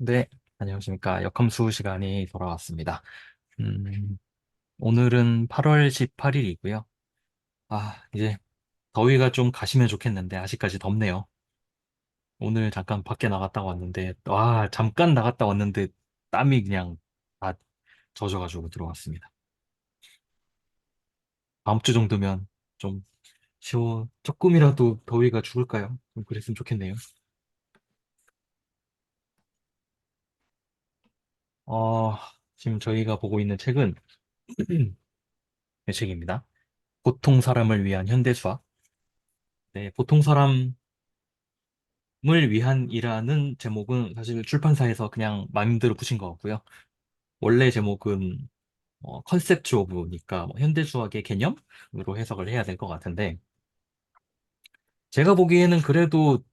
네, 안녕하십니까. 역함수 시간이 돌아왔습니다. 음, 오늘은 8월 18일이고요. 이제 더위가 좀 가시면 좋겠는데, 아직까지 덥네요. 오늘 잠깐 밖에 나갔다 왔는데, 잠깐 나갔다 왔는데, 땀이 그냥 다 젖어가지고 들어왔습니다. 다음 주 정도면 좀 조금이라도 더위가 죽을까요? 좀 그랬으면 좋겠네요. 어, 지금 저희가 보고 있는 책은 이 책입니다. 보통 사람을 위한 현대수학. 네, 보통 사람을 위한이라는 제목은 사실 출판사에서 그냥 마음대로 붙인 것 같고요. 원래 제목은 컨셉트 오브니까 현대 수학의 개념으로 해석을 해야 될 것 같은데 제가 보기에는 그래도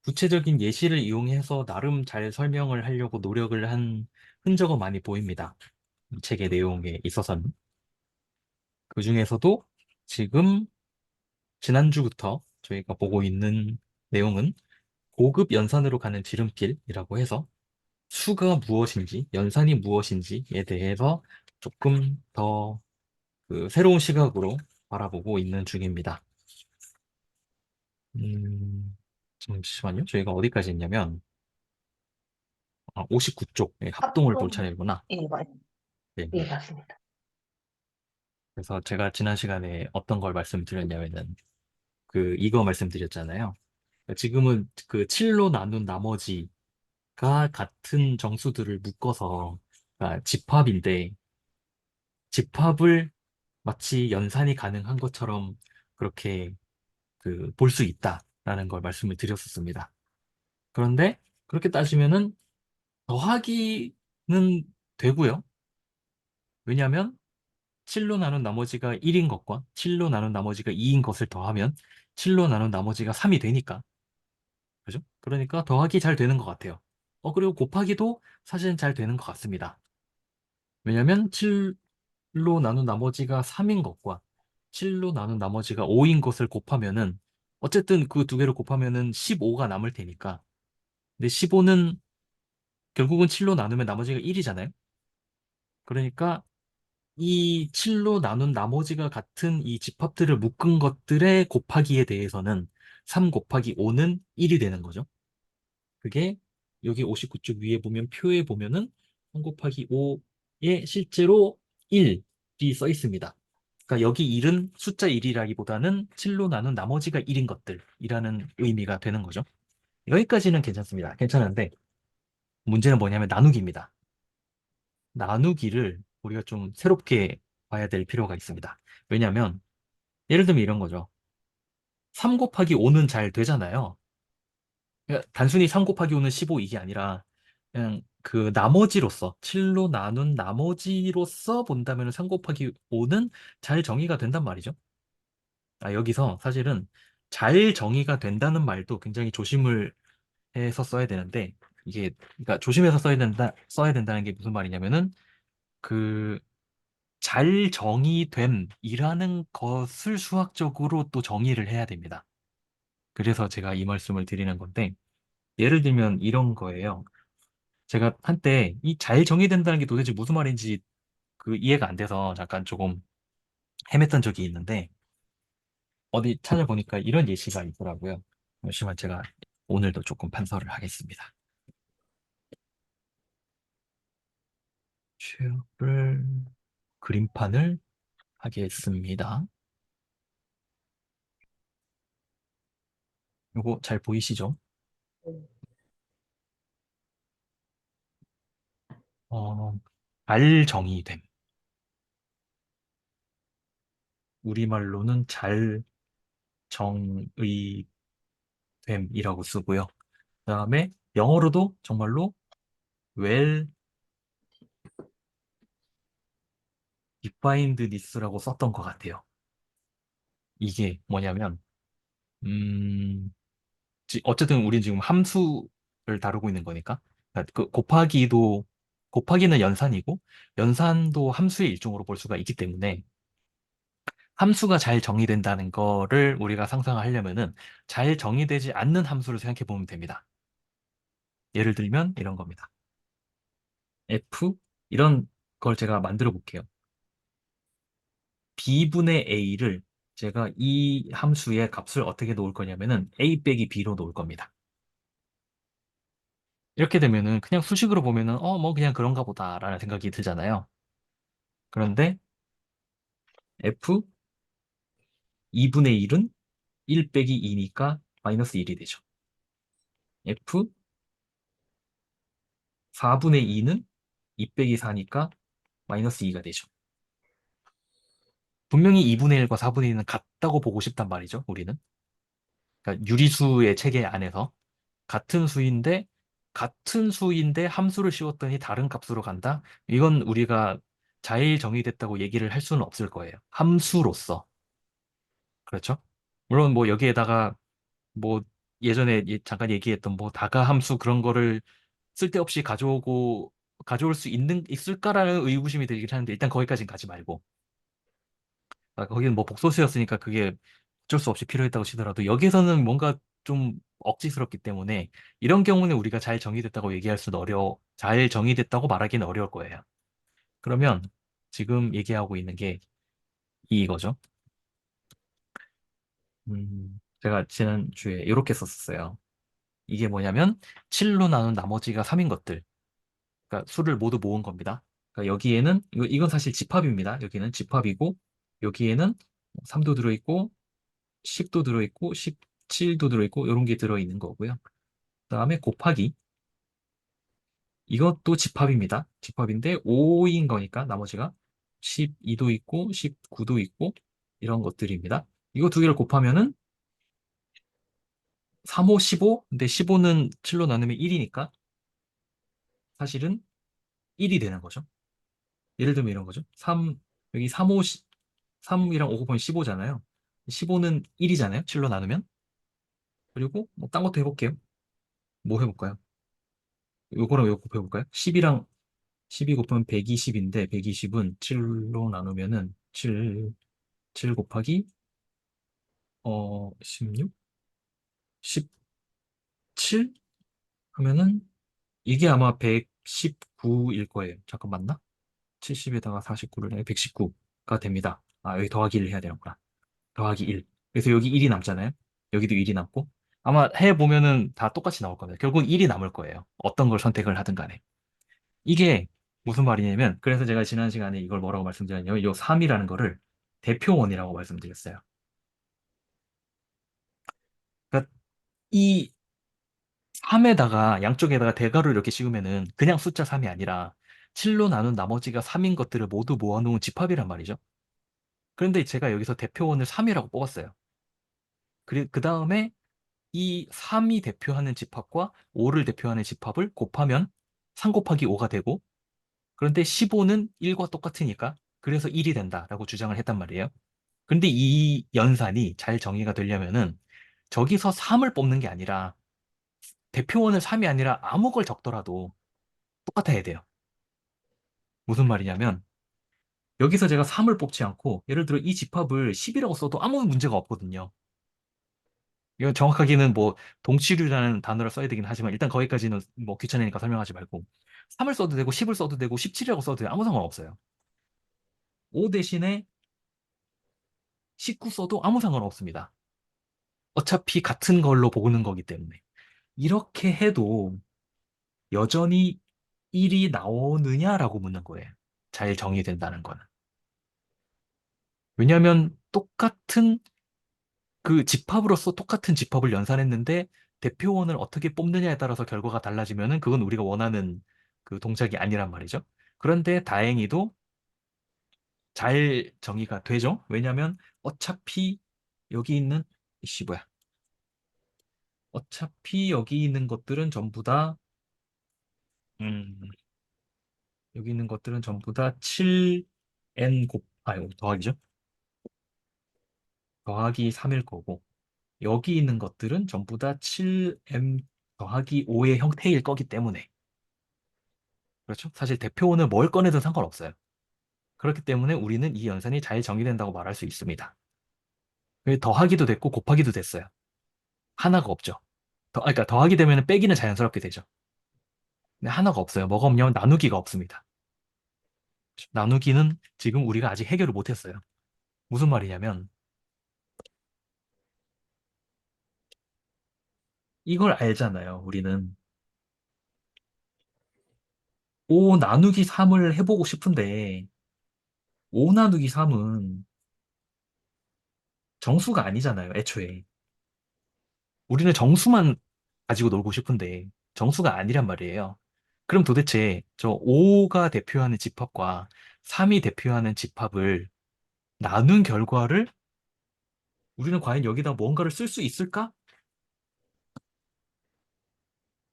구체적인 예시를 이용해서 나름 잘 설명을 하려고 노력을 한 흔적은 많이 보입니다. 이 책의 내용에 있어서는. 그중에서도 지금 지난주부터 저희가 보고 있는 내용은 고급 연산으로 가는 지름길이라고 해서 수가 무엇인지, 연산이 무엇인지에 대해서 조금 더 새로운 시각으로 바라보고 있는 중입니다. 잠시만요. 저희가 어디까지 했냐면, 59쪽, 합동을 볼 합동, 차례구나. 예, 네. 예, 맞습니다. 그래서 제가 지난 시간에 어떤 걸 말씀드렸냐면은, 이거 말씀드렸잖아요. 지금은 그 7로 나눈 나머지가 같은 정수들을 묶어서, 집합인데, 집합을 마치 연산이 가능한 것처럼 그렇게 볼 수 있다라는 걸 말씀을 드렸었습니다. 그런데 그렇게 따지면은 더하기는 되고요. 왜냐하면 7로 나눈 나머지가 1인 것과 7로 나눈 나머지가 2인 것을 더하면 7로 나눈 나머지가 3이 되니까. 그죠? 그러니까 더하기 잘 되는 것 같아요. 그리고 곱하기도 사실은 잘 되는 것 같습니다. 왜냐하면 7로 나눈 나머지가 3인 것과 7로 나눈 나머지가 5인 것을 곱하면은 어쨌든 그 두 개를 곱하면은 15가 남을 테니까. 근데 15는 결국은 7로 나누면 나머지가 1이잖아요. 그러니까 이 7로 나눈 나머지가 같은 이 집합들을 묶은 것들의 곱하기에 대해서는 3 곱하기 5는 1이 되는 거죠. 그게 여기 59쪽 위에 보면 표에 보면은 3 곱하기 5에 실제로 1이 써 있습니다. 그러니까 여기 1은 숫자 1이라기보다는 7로 나눈 나머지가 1인 것들이라는 의미가 되는 거죠. 여기까지는 괜찮습니다. 괜찮은데 문제는 뭐냐면 나누기입니다. 나누기를 우리가 좀 새롭게 봐야 될 필요가 있습니다. 왜냐하면 예를 들면 이런 거죠. 3 곱하기 5는 잘 되잖아요. 그러니까 단순히 3 곱하기 5는 15 이게 아니라 그냥 그 나머지로서 7로 나눈 나머지로서 본다면 3 곱하기 5는 잘 정의가 된단 말이죠. 여기서 사실은 잘 정의가 된다는 말도 굉장히 조심을 해서 써야 되는데 이게 그러니까 조심해서 써야 된다는 게 무슨 말이냐면은 그 잘 정의됨이라는 것을 수학적으로 또 정의를 해야 됩니다. 그래서 제가 이 말씀을 드리는 건데 예를 들면 이런 거예요. 제가 한때 이 잘 정의된다는 게 도대체 무슨 말인지 이해가 안 돼서 잠깐 조금 헤맸던 적이 있는데 어디 찾아보니까 이런 예시가 있더라고요. 잠시만 제가 오늘도 조금 판서를 하겠습니다. 쉐어를 그림판을 하겠습니다. 요거 잘 보이시죠? 어, 잘 정의됨. 우리말로는 잘 정의됨이라고 쓰고요. 그다음에 영어로도 정말로 well definedness라고 썼던 것 같아요. 이게 뭐냐면 어쨌든 우린 지금 함수를 다루고 있는 거니까 그러니까 곱하기는 연산이고 연산도 함수의 일종으로 볼 수가 있기 때문에 함수가 잘 정의된다는 거를 우리가 상상하려면은 잘 정의되지 않는 함수를 생각해 보면 됩니다. 예를 들면 이런 겁니다. F 이런 걸 제가 만들어 볼게요. B분의 A를 제가 이 함수의 값을 어떻게 놓을 거냐면은 A 빼기 B로 놓을 겁니다. 이렇게 되면은 그냥 수식으로 보면은 뭐 그냥 그런가 보다라는 생각이 들잖아요. 그런데 F 2분의 1은 1 빼기 2니까 마이너스 1이 되죠. F 4분의 2는 2 빼기 4니까 마이너스 2가 되죠. 분명히 2분의 1과 4분의 2는 같다고 보고 싶단 말이죠, 우리는. 그러니까 유리수의 체계 안에서 같은 수인데 함수를 씌웠더니 다른 값으로 간다? 이건 우리가 자일 정의됐다고 얘기를 할 수는 없을 거예요. 함수로서. 그렇죠? 물론 뭐 여기에다가 뭐 예전에 잠깐 얘기했던 뭐 다가 함수 그런 거를 쓸데없이 가져올 수 있을까라는 의구심이 들긴 하는데 일단 거기까지는 가지 말고. 거기는 뭐 복소수였으니까 그게 어쩔 수 없이 필요했다고 치더라도 여기에서는 뭔가 좀 억지스럽기 때문에 이런 경우는 우리가 잘 정의됐다고 말하기는 어려울 거예요. 그러면 지금 얘기하고 있는 게 이거죠. 제가 지난주에 이렇게 썼었어요. 이게 뭐냐면 7로 나눈 나머지가 3인 것들. 그러니까 수를 모두 모은 겁니다. 그러니까 여기에는 이건 사실 집합입니다. 여기는 집합이고 여기에는 3도 들어있고 10도 들어있고 17도 들어있고 이런 게 들어있는 거고요. 그다음에 곱하기 이것도 집합입니다. 집합인데 5인 거니까 나머지가 12도 있고 19도 있고 이런 것들입니다. 이거 두 개를 곱하면은 3, 5, 15. 근데 15는 7로 나누면 1이니까 사실은 1이 되는 거죠. 예를 들면 이런 거죠. 여기 3이랑 5 곱하면 15잖아요. 15는 1이잖아요. 7로 나누면. 그리고 뭐 딴 것도 해볼게요. 뭐 해볼까요? 요거랑 요거 곱해볼까요? 10이랑 12 곱하면 120인데 120은 7로 나누면은 7 곱하기 16? 17? 하면은 이게 아마 119일 거예요. 잠깐 맞나? 70에다가 49를 해 119가 됩니다. 아, 여기 더하기 1 해야 되는구나. 더하기 1. 그래서 여기 1이 남잖아요. 여기도 1이 남고. 아마 해보면은 다 똑같이 나올 겁니다. 결국 1이 남을 거예요. 어떤 걸 선택을 하든 간에. 이게 무슨 말이냐면, 그래서 제가 지난 시간에 이걸 뭐라고 말씀드렸냐면, 요 3이라는 거를 대표원이라고 말씀드렸어요. 그러니까 이 3에다가 양쪽에다가 대괄호 이렇게 씌우면은 그냥 숫자 3이 아니라 7로 나눈 나머지가 3인 것들을 모두 모아놓은 집합이란 말이죠. 그런데 제가 여기서 대표원을 3이라고 뽑았어요. 그 다음에 이 3이 대표하는 집합과 5를 대표하는 집합을 곱하면 3 곱하기 5가 되고, 그런데 15는 1과 똑같으니까 그래서 1이 된다라고 주장을 했단 말이에요. 근데 이 연산이 잘 정의가 되려면은 저기서 3을 뽑는 게 아니라 대표원을 3이 아니라 아무 걸 적더라도 똑같아야 돼요. 무슨 말이냐면 여기서 제가 3을 뽑지 않고 예를 들어 이 집합을 10이라고 써도 아무 문제가 없거든요. 이건 정확하게는 뭐 동치류라는 단어를 써야 되긴 하지만 일단 거기까지는 뭐 귀찮으니까 설명하지 말고 3을 써도 되고 10을 써도 되고 17이라고 써도 돼요. 아무 상관없어요. 5 대신에 19 써도 아무 상관없습니다. 어차피 같은 걸로 보는 거기 때문에. 이렇게 해도 여전히 1이 나오느냐라고 묻는 거예요. 잘 정의된다는 거는. 왜냐하면 집합으로서 똑같은 집합을 연산했는데 대표원을 어떻게 뽑느냐에 따라서 결과가 달라지면은 그건 우리가 원하는 그 동작이 아니란 말이죠. 그런데 다행히도 잘 정의가 되죠. 왜냐하면 어차피 여기 있는 이씨 뭐야? 어차피 여기 있는 것들은 전부 다 음, 여기 있는 것들은 전부 다 7n 여기 더하기죠. 더하기 3일 거고 여기 있는 것들은 전부 다 7m 더하기 5의 형태일 거기 때문에 그렇죠? 사실 대표원을 뭘 꺼내든 상관없어요. 그렇기 때문에 우리는 이 연산이 잘 정의된다고 말할 수 있습니다. 더하기도 됐고 곱하기도 됐어요. 하나가 없죠. 그러니까 더하기 되면 빼기는 자연스럽게 되죠. 네, 하나가 없어요. 뭐가 없냐면 나누기가 없습니다. 나누기는 지금 우리가 아직 해결을 못했어요. 무슨 말이냐면 이걸 알잖아요. 우리는 5 나누기 3을 해보고 싶은데 5 나누기 3은 정수가 아니잖아요. 애초에. 우리는 정수만 가지고 놀고 싶은데 정수가 아니란 말이에요. 그럼 도대체 저 5가 대표하는 집합과 3이 대표하는 집합을 나눈 결과를 우리는 과연 여기다 뭔가를 쓸 수 있을까?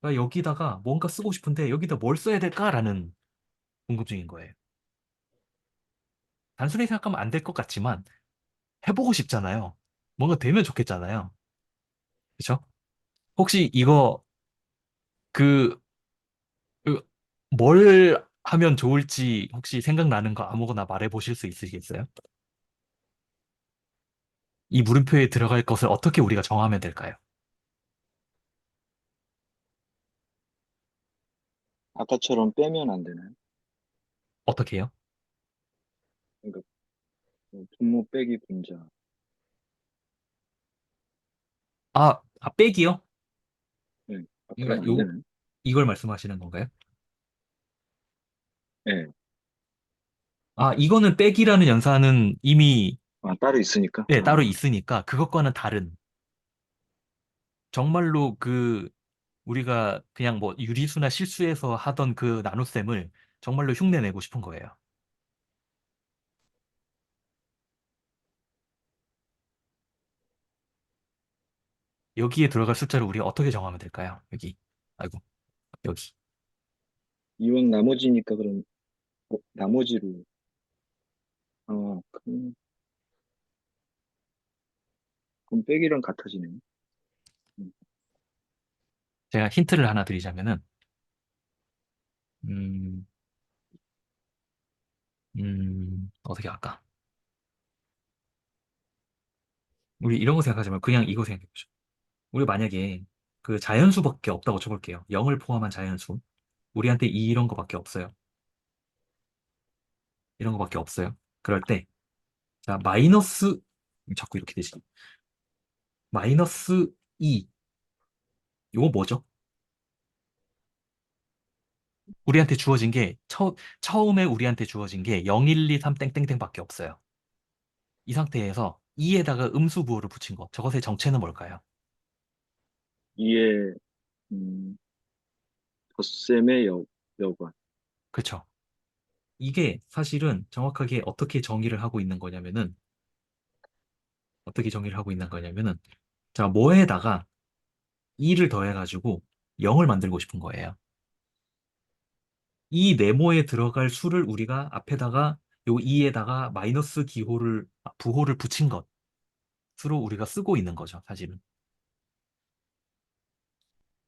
나 여기다가 뭔가 쓰고 싶은데 여기다 뭘 써야 될까라는 궁금증인 거예요. 단순히 생각하면 안 될 것 같지만 해보고 싶잖아요. 뭔가 되면 좋겠잖아요. 그렇죠? 혹시 이거 그, 그, 뭘 하면 좋을지 혹시 생각나는 거 아무거나 말해 보실 수 있으시겠어요? 이 물음표에 들어갈 것을 어떻게 우리가 정하면 될까요? 아까처럼 빼면 안 되나요? 어떻게 해요? 그러니까 분모 빼기 분자. 빼기요? 네. 아, 그럼 그러니까 안 되나요? 이걸 말씀하시는 건가요? 네. 이거는 빼기라는 연산은 이미 아, 따로 있으니까? 네, 따로 아, 있으니까 그것과는 다른 정말로 우리가 그냥 뭐 유리수나 실수해서 하던 그 나눗셈을 정말로 흉내내고 싶은 거예요. 여기에 들어갈 숫자를 우리가 어떻게 정하면 될까요? 여기. 아이고, 여기. 이왕 나머지니까 그럼 나머지로. 그럼 빼기랑 같아지네요. 음, 제가 힌트를 하나 드리자면은, 음, 어떻게 할까? 우리 이런 거 생각하지 말고 그냥 이거 생각해보죠. 우리 만약에 그 자연수밖에 없다고 쳐볼게요. 0을 포함한 자연수. 우리한테 이런 거밖에 없어요. 이런 거밖에 없어요. 그럴 때, 자, 자꾸 이렇게 되지. 마이너스 2. 이거 뭐죠? 우리한테 주어진 게, 처음에 우리한테 주어진 게 0, 1, 2, 3, 땡땡땡밖에 없어요. 이 상태에서 2에다가 음수 부호를 붙인 거. 저것의 정체는 뭘까요? 이에 음, 덧셈의 여과. 그쵸? 이게 사실은 정확하게 어떻게 정의를 하고 있는 거냐면은, 자, 뭐에다가 2를 더해가지고 0을 만들고 싶은 거예요. 이 네모에 들어갈 수를 우리가 앞에다가 요 2에다가 마이너스 부호를 붙인 것으로 우리가 쓰고 있는 거죠, 사실은.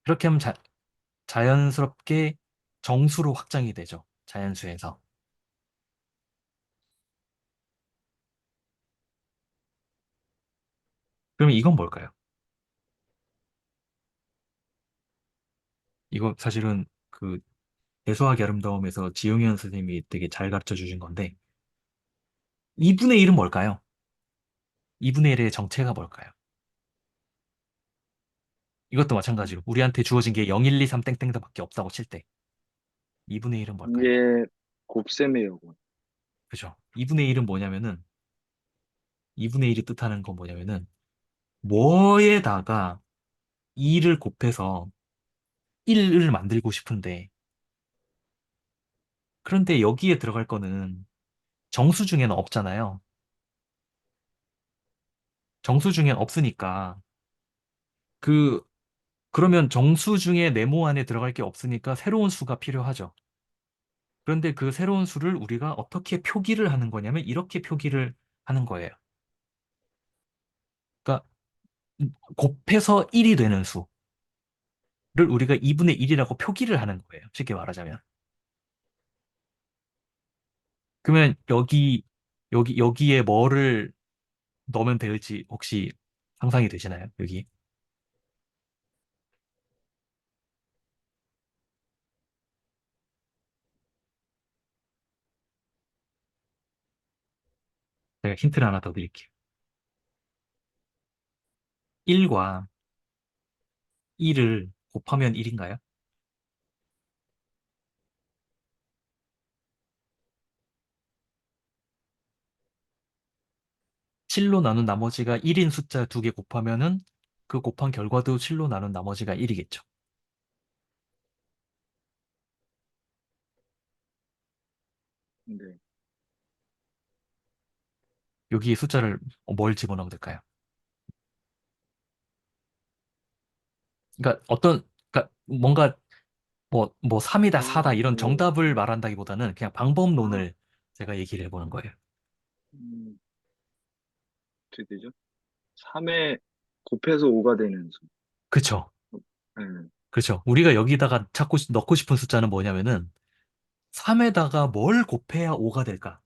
그렇게 하면 자연스럽게 정수로 확장이 되죠, 자연수에서. 그러면 이건 뭘까요? 이거 사실은 대소하기 아름다움에서 지용현 선생님이 되게 잘 가르쳐 주신 건데, 2분의 1은 뭘까요? 2분의 1의 정체가 뭘까요? 이것도 마찬가지로 우리한테 주어진 게 0, 1, 2, 3 땡땡들밖에 없다고 칠 때 2분의 1은 뭘까요? 이에 곱셈의 여과. 그죠? 2분의 1은 뭐냐면은 2분의 1이 뜻하는 건 뭐냐면은 뭐에다가 2를 곱해서 1을 만들고 싶은데 그런데 여기에 들어갈 거는 정수 중에는 없잖아요. 정수 중엔 없으니까 그 그러면 정수 중에 네모 안에 들어갈 게 없으니까 새로운 수가 필요하죠. 그런데 그 새로운 수를 우리가 어떻게 표기를 하는 거냐면 이렇게 표기를 하는 거예요. 그러니까 곱해서 1이 되는 수를 우리가 2분의 1이라고 표기를 하는 거예요. 쉽게 말하자면. 그러면 여기에 뭐를 넣으면 될지 혹시 상상이 되시나요? 여기. 제가 힌트를 하나 더 드릴게요. 1과 1을 곱하면 1인가요? 7로 나눈 나머지가 1인 숫자 두 개 곱하면은 그 곱한 결과도 7로 나눈 나머지가 1이겠죠. 네. 여기 숫자를 뭘 집어넣으면 될까요? 그러니까 그러니까 뭔가 뭐 3이다, 4다 이런 정답을 네. 말한다기보다는 그냥 아, 방법론을 제가 얘기를 해보는 거예요. 음, 어떻게 되죠? 3에 곱해서 5가 되는 수. 그쵸? 네. 그렇죠. 우리가 여기다가 찾고 넣고 싶은 숫자는 뭐냐면은 3에다가 뭘 곱해야 5가 될까?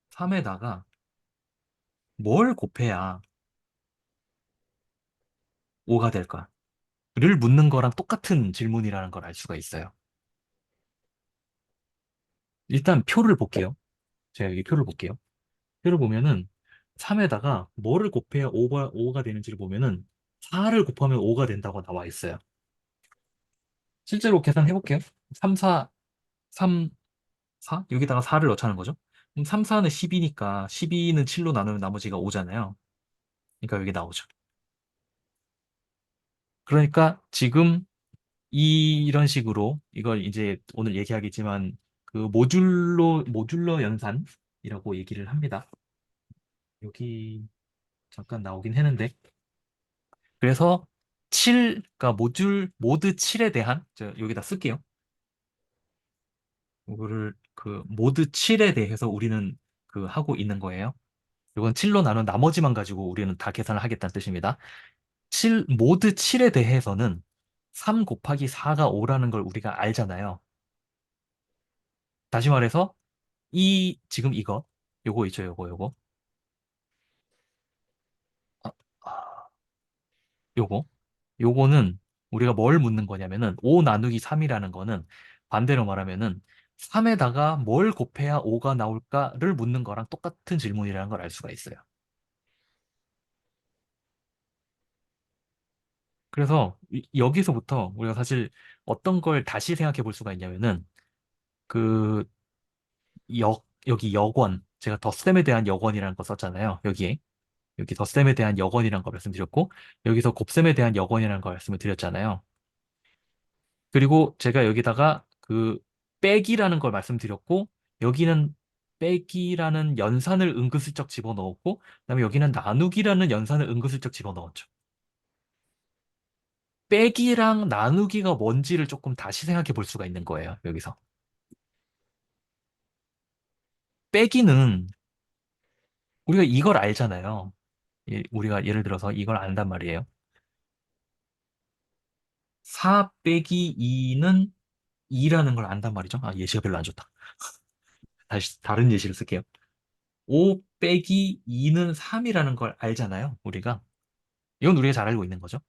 3에다가 뭘 곱해야 5가 될까? 를 묻는 거랑 똑같은 질문이라는 걸 알 수가 있어요. 일단 표를 볼게요. 제가 여기 표를 볼게요. 표를 보면은 3에다가 뭐를 곱해야 5가 되는지를 보면은 4를 곱하면 5가 된다고 나와 있어요. 실제로 계산해 볼게요. 3, 4, 3, 4? 여기다가 4를 넣자는 거죠. 그럼 3, 4는 10이니까 12는 7로 나누면 나머지가 5잖아요. 그러니까 여기 나오죠. 그러니까 지금 이런 식으로 이걸 이제 오늘 얘기하겠지만 그 모듈러 연산이라고 얘기를 합니다. 여기 잠깐 나오긴 했는데 그래서 그러니까 모드 7에 대한 여기다 쓸게요. 이거를 그 모드 7에 대해서 우리는 그 하고 있는 거예요. 이건 7로 나눈 나머지만 가지고 우리는 다 계산을 하겠다는 뜻입니다. 모드 7에 대해서는 3 곱하기 4가 5라는 걸 우리가 알잖아요. 다시 말해서 지금 요거 있죠, 요거. 아, 아, 요거. 요거는 우리가 뭘 묻는 거냐면은 5 나누기 3이라는 거는 반대로 말하면은 3에다가 뭘 곱해야 5가 나올까를 묻는 거랑 똑같은 질문이라는 걸 알 수가 있어요. 그래서 여기서부터 우리가 사실 어떤 걸 다시 생각해 볼 수가 있냐면은 그 여기 여권 제가 덧셈에 대한 여권이라는 거 썼잖아요. 여기 덧셈에 대한 여건이라는 거 말씀드렸고, 여기서 곱셈에 대한 여건이라는 거 말씀을 드렸잖아요. 그리고 제가 여기다가 그 빼기라는 걸 말씀드렸고, 여기는 빼기라는 연산을 은근슬쩍 집어넣었고, 그다음에 여기는 나누기라는 연산을 은근슬쩍 집어넣었죠. 빼기랑 나누기가 뭔지를 조금 다시 생각해 볼 수가 있는 거예요, 여기서. 빼기는 우리가 이걸 알잖아요. 우리가 예를 들어서 이걸 안단 말이에요. 4 빼기 2는 2라는 걸 안단 말이죠. 아, 예시가 별로 안 좋다. 다시 다른 예시를 쓸게요. 5 빼기 2는 3이라는 걸 알잖아요. 우리가. 이건 우리가 잘 알고 있는 거죠.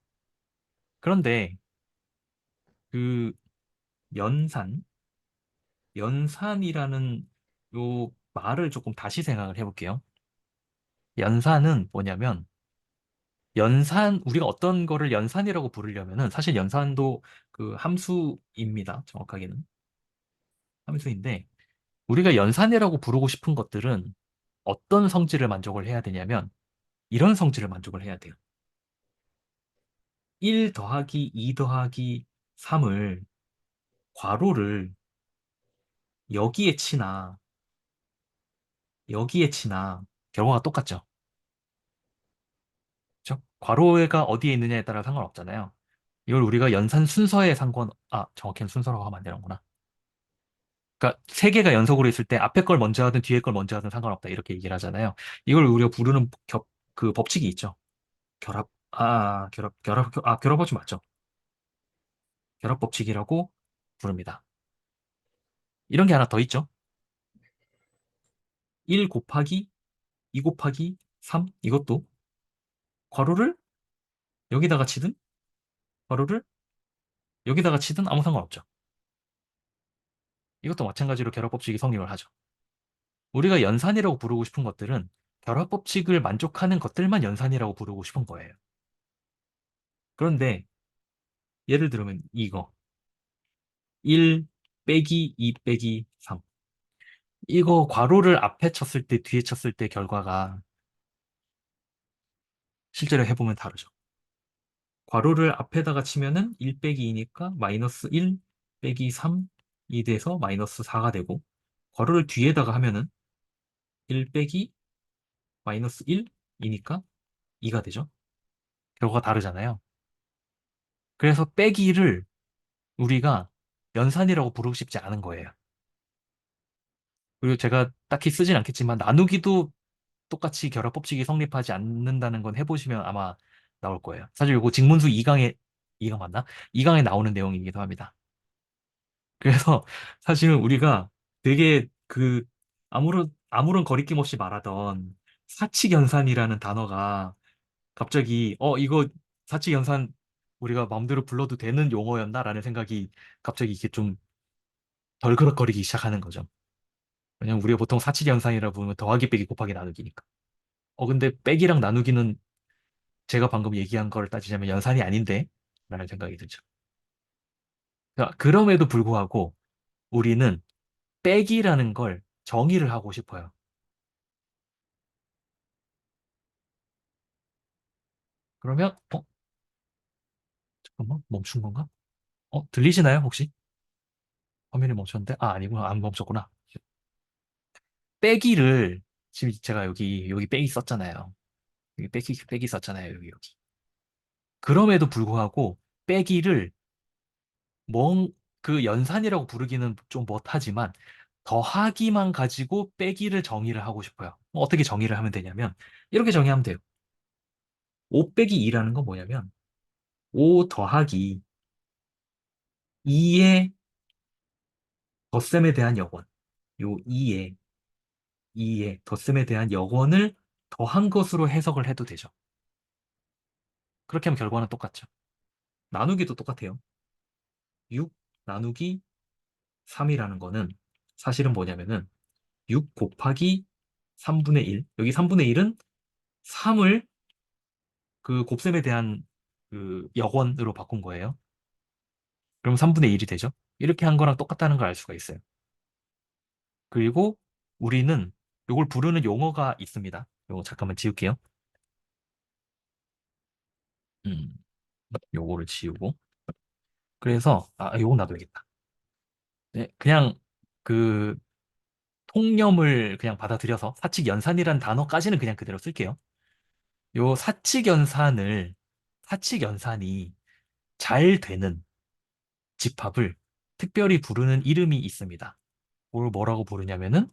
그런데 그 연산, 연산이라는 요 말을 조금 다시 생각을 해볼게요. 연산은 뭐냐면 우리가 어떤 거를 연산이라고 부르려면은 사실 연산도 그 함수입니다. 정확하게는. 함수인데 우리가 연산이라고 부르고 싶은 것들은 어떤 성질을 만족을 해야 되냐면 이런 성질을 만족을 해야 돼요. 1 더하기 2 더하기 3을 괄호를 여기에 치나 여기에 치나 결과가 똑같죠. 그렇죠? 괄호가 어디에 있느냐에 따라 상관없잖아요. 이걸 우리가 연산 순서에 정확히는 순서라고 하면 안 되는구나. 그러니까 세 개가 연속으로 있을 때 앞에 걸 먼저 하든 뒤에 걸 먼저 하든 상관없다 이렇게 얘기를 하잖아요. 이걸 우리가 부르는 그 법칙이 있죠. 결합법칙 맞죠? 결합법칙이라고 부릅니다. 이런 게 하나 더 있죠. 1 곱하기 2 곱하기 3 이것도 괄호를 여기다가 치든 괄호를 여기다가 치든 아무 상관없죠. 이것도 마찬가지로 결합법칙이 성립을 하죠. 우리가 연산이라고 부르고 싶은 것들은 결합법칙을 만족하는 것들만 연산이라고 부르고 싶은 거예요. 그런데 예를 들면 이거 1 빼기 2 빼기 3 이거 괄호를 앞에 쳤을 때 뒤에 쳤을 때 결과가 실제로 해보면 다르죠. 괄호를 앞에다가 치면은 1 빼기 2니까 마이너스 1 빼기 3 이 돼서 마이너스 4가 되고 괄호를 뒤에다가 하면은 1 빼기 마이너스 1이니까 2가 되죠. 결과가 다르잖아요. 그래서 빼기를 우리가 연산이라고 부르고 싶지 않은 거예요. 그리고 제가 딱히 쓰진 않겠지만 나누기도 똑같이 결합법칙이 성립하지 않는다는 건 해보시면 아마 나올 거예요. 사실 이거 직문수 2강에 2강 맞나? 2강에 나오는 내용이기도 합니다. 그래서 사실은 우리가 되게 그 아무런 거리낌 없이 말하던 사칙연산이라는 단어가 갑자기 이거 사칙연산 우리가 마음대로 불러도 되는 용어였나라는 생각이 갑자기 이게 좀 덜그럭거리기 시작하는 거죠. 왜냐면 우리가 보통 사칙연산이라 부르면 더하기 빼기 곱하기 나누기니까. 근데 빼기랑 나누기는 제가 방금 얘기한 걸 따지자면 연산이 아닌데? 라는 생각이 들죠. 그럼에도 불구하고 우리는 빼기라는 걸 정의를 하고 싶어요. 그러면, 잠깐만, 멈춘 건가? 들리시나요, 혹시? 화면이 멈췄는데? 아니구나. 안 멈췄구나. 빼기를, 지금 제가 여기 빼기 썼잖아요. 여기 빼기 썼잖아요. 여기. 그럼에도 불구하고 빼기를 그 연산이라고 부르기는 좀 못하지만 더하기만 가지고 빼기를 정의를 하고 싶어요. 어떻게 정의를 하면 되냐면 이렇게 정의하면 돼요. 5 빼기 2라는 건 뭐냐면 5 더하기 2의 덧셈에 대한 역원. 요 2의 덧셈에 대한 역원을 더한 것으로 해석을 해도 되죠. 그렇게 하면 결과는 똑같죠. 나누기도 똑같아요. 6 나누기 3이라는 거는 사실은 뭐냐면은 6 곱하기 3분의 1. 여기 3분의 1은 3을 그 곱셈에 대한 그 역원으로 바꾼 거예요. 그럼 3분의 1이 되죠. 이렇게 한 거랑 똑같다는 걸 알 수가 있어요. 그리고 우리는 이걸 부르는 용어가 있습니다. 요거 잠깐만 지울게요. 음, 요거를 지우고. 그래서, 요거 놔둬야겠다. 네, 그냥 그 통념을 그냥 받아들여서 사칙연산이라는 단어까지는 그냥 그대로 쓸게요. 요 사칙연산이 잘 되는 집합을 특별히 부르는 이름이 있습니다. 그걸 뭐라고 부르냐면은,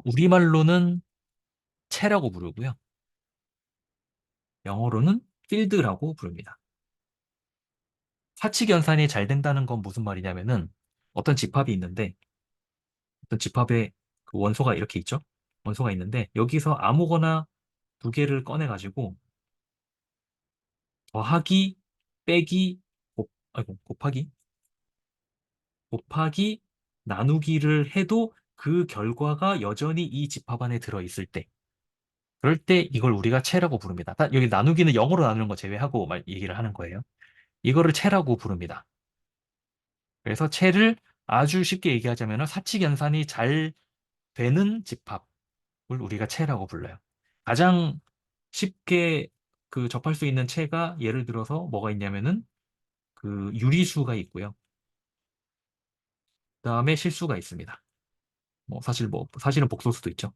우리말로는 채라고 부르고요. 영어로는 필드라고 부릅니다. 사칙연산이 잘 된다는 건 무슨 말이냐면은, 어떤 집합이 있는데, 어떤 집합에 그 원소가 이렇게 있죠? 원소가 있는데, 여기서 아무거나 두 개를 꺼내가지고, 더하기, 빼기, 곱하기, 곱하기, 나누기를 해도 그 결과가 여전히 이 집합 안에 들어있을 때, 그럴 때 이걸 우리가 채라고 부릅니다. 여기 나누기는 0으로 나누는 거 제외하고 얘기를 하는 거예요. 이거를 채라고 부릅니다. 그래서 채를 아주 쉽게 얘기하자면 사칙연산이 잘 되는 집합을 우리가 채라고 불러요. 가장 쉽게 그 접할 수 있는 채가 예를 들어서 뭐가 있냐면은 그 유리수가 있고요. 그다음에 실수가 있습니다. 사실은 복소수도 있죠.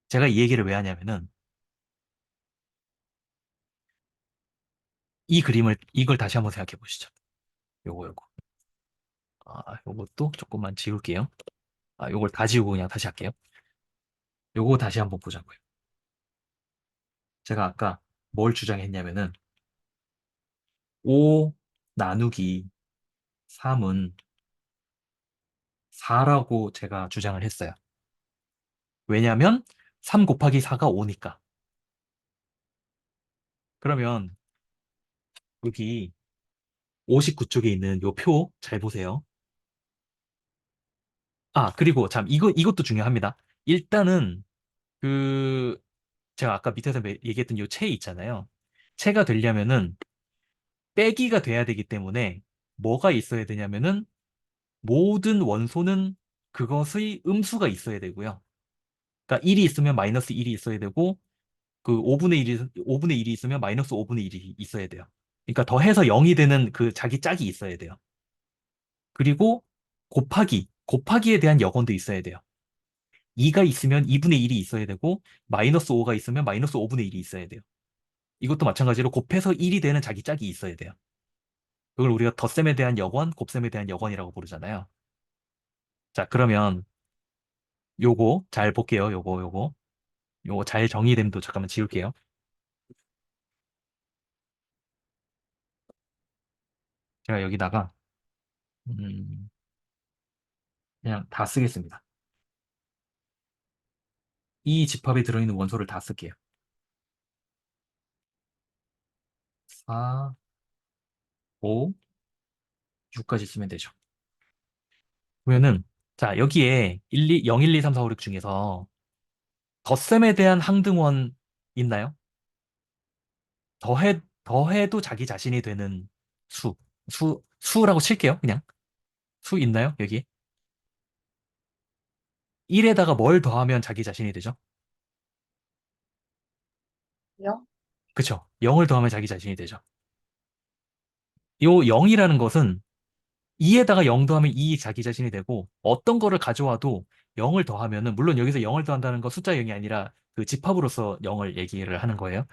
제가 이 얘기를 왜 하냐면은 이걸 다시 한번 생각해 보시죠. 요거. 요것도 조금만 지울게요. 요걸 다 지우고 그냥 다시 할게요. 요거 다시 한번 보자고요. 제가 아까 뭘 주장했냐면은 5 나누기 3은 4라고 제가 주장을 했어요. 왜냐면 3 곱하기 4가 5니까. 그러면 여기 59쪽에 있는 요 표 잘 보세요. 아, 그리고 참, 이것도 중요합니다. 일단은, 그, 제가 아까 밑에서 얘기했던 요 체 있잖아요. 체가 되려면은, 빼기가 돼야 되기 때문에, 뭐가 있어야 되냐면은, 모든 원소는 그것의 음수가 있어야 되고요. 그러니까 1이 있으면 마이너스 1이 있어야 되고, 그 5분의 1이 있으면 마이너스 5분의 1이 있어야 돼요. 그러니까 더해서 0이 되는 그 자기 짝이 있어야 돼요. 그리고 곱하기에 대한 역언도 있어야 돼요. 2가 있으면 2분의 1이 있어야 되고, 마이너스 5가 있으면 마이너스 5분의 1이 있어야 돼요. 이것도 마찬가지로 곱해서 1이 되는 자기 짝이 있어야 돼요. 그걸 우리가 덧셈에 대한 역언, 곱셈에 대한 역언이라고 부르잖아요. 자, 그러면 요거 잘 볼게요. 요거 잘 정의됨도 잠깐만 지울게요. 제가 여기다가 음, 그냥 다 쓰겠습니다. 이 집합에 들어있는 원소를 다 쓸게요. 4, 5, 6까지 쓰면 되죠. 그러면은 자, 여기에 0, 1, 2, 3, 4, 5, 6 중에서 덧셈에 대한 항등원 있나요? 더해도 자기 자신이 되는 수. 수라고 칠게요. 그냥. 수 있나요? 여기. 1에다가 뭘 더하면 자기 자신이 되죠? 요? 그쵸? 0을 더하면 자기 자신이 되죠. 요 0이라는 것은 2에다가 0 더하면 2 자기 자신이 되고 어떤 거를 가져와도 0을 더하면은 물론 여기서 0을 더한다는 건 숫자 0이 아니라 그 집합으로서 0을 얘기를 하는 거예요.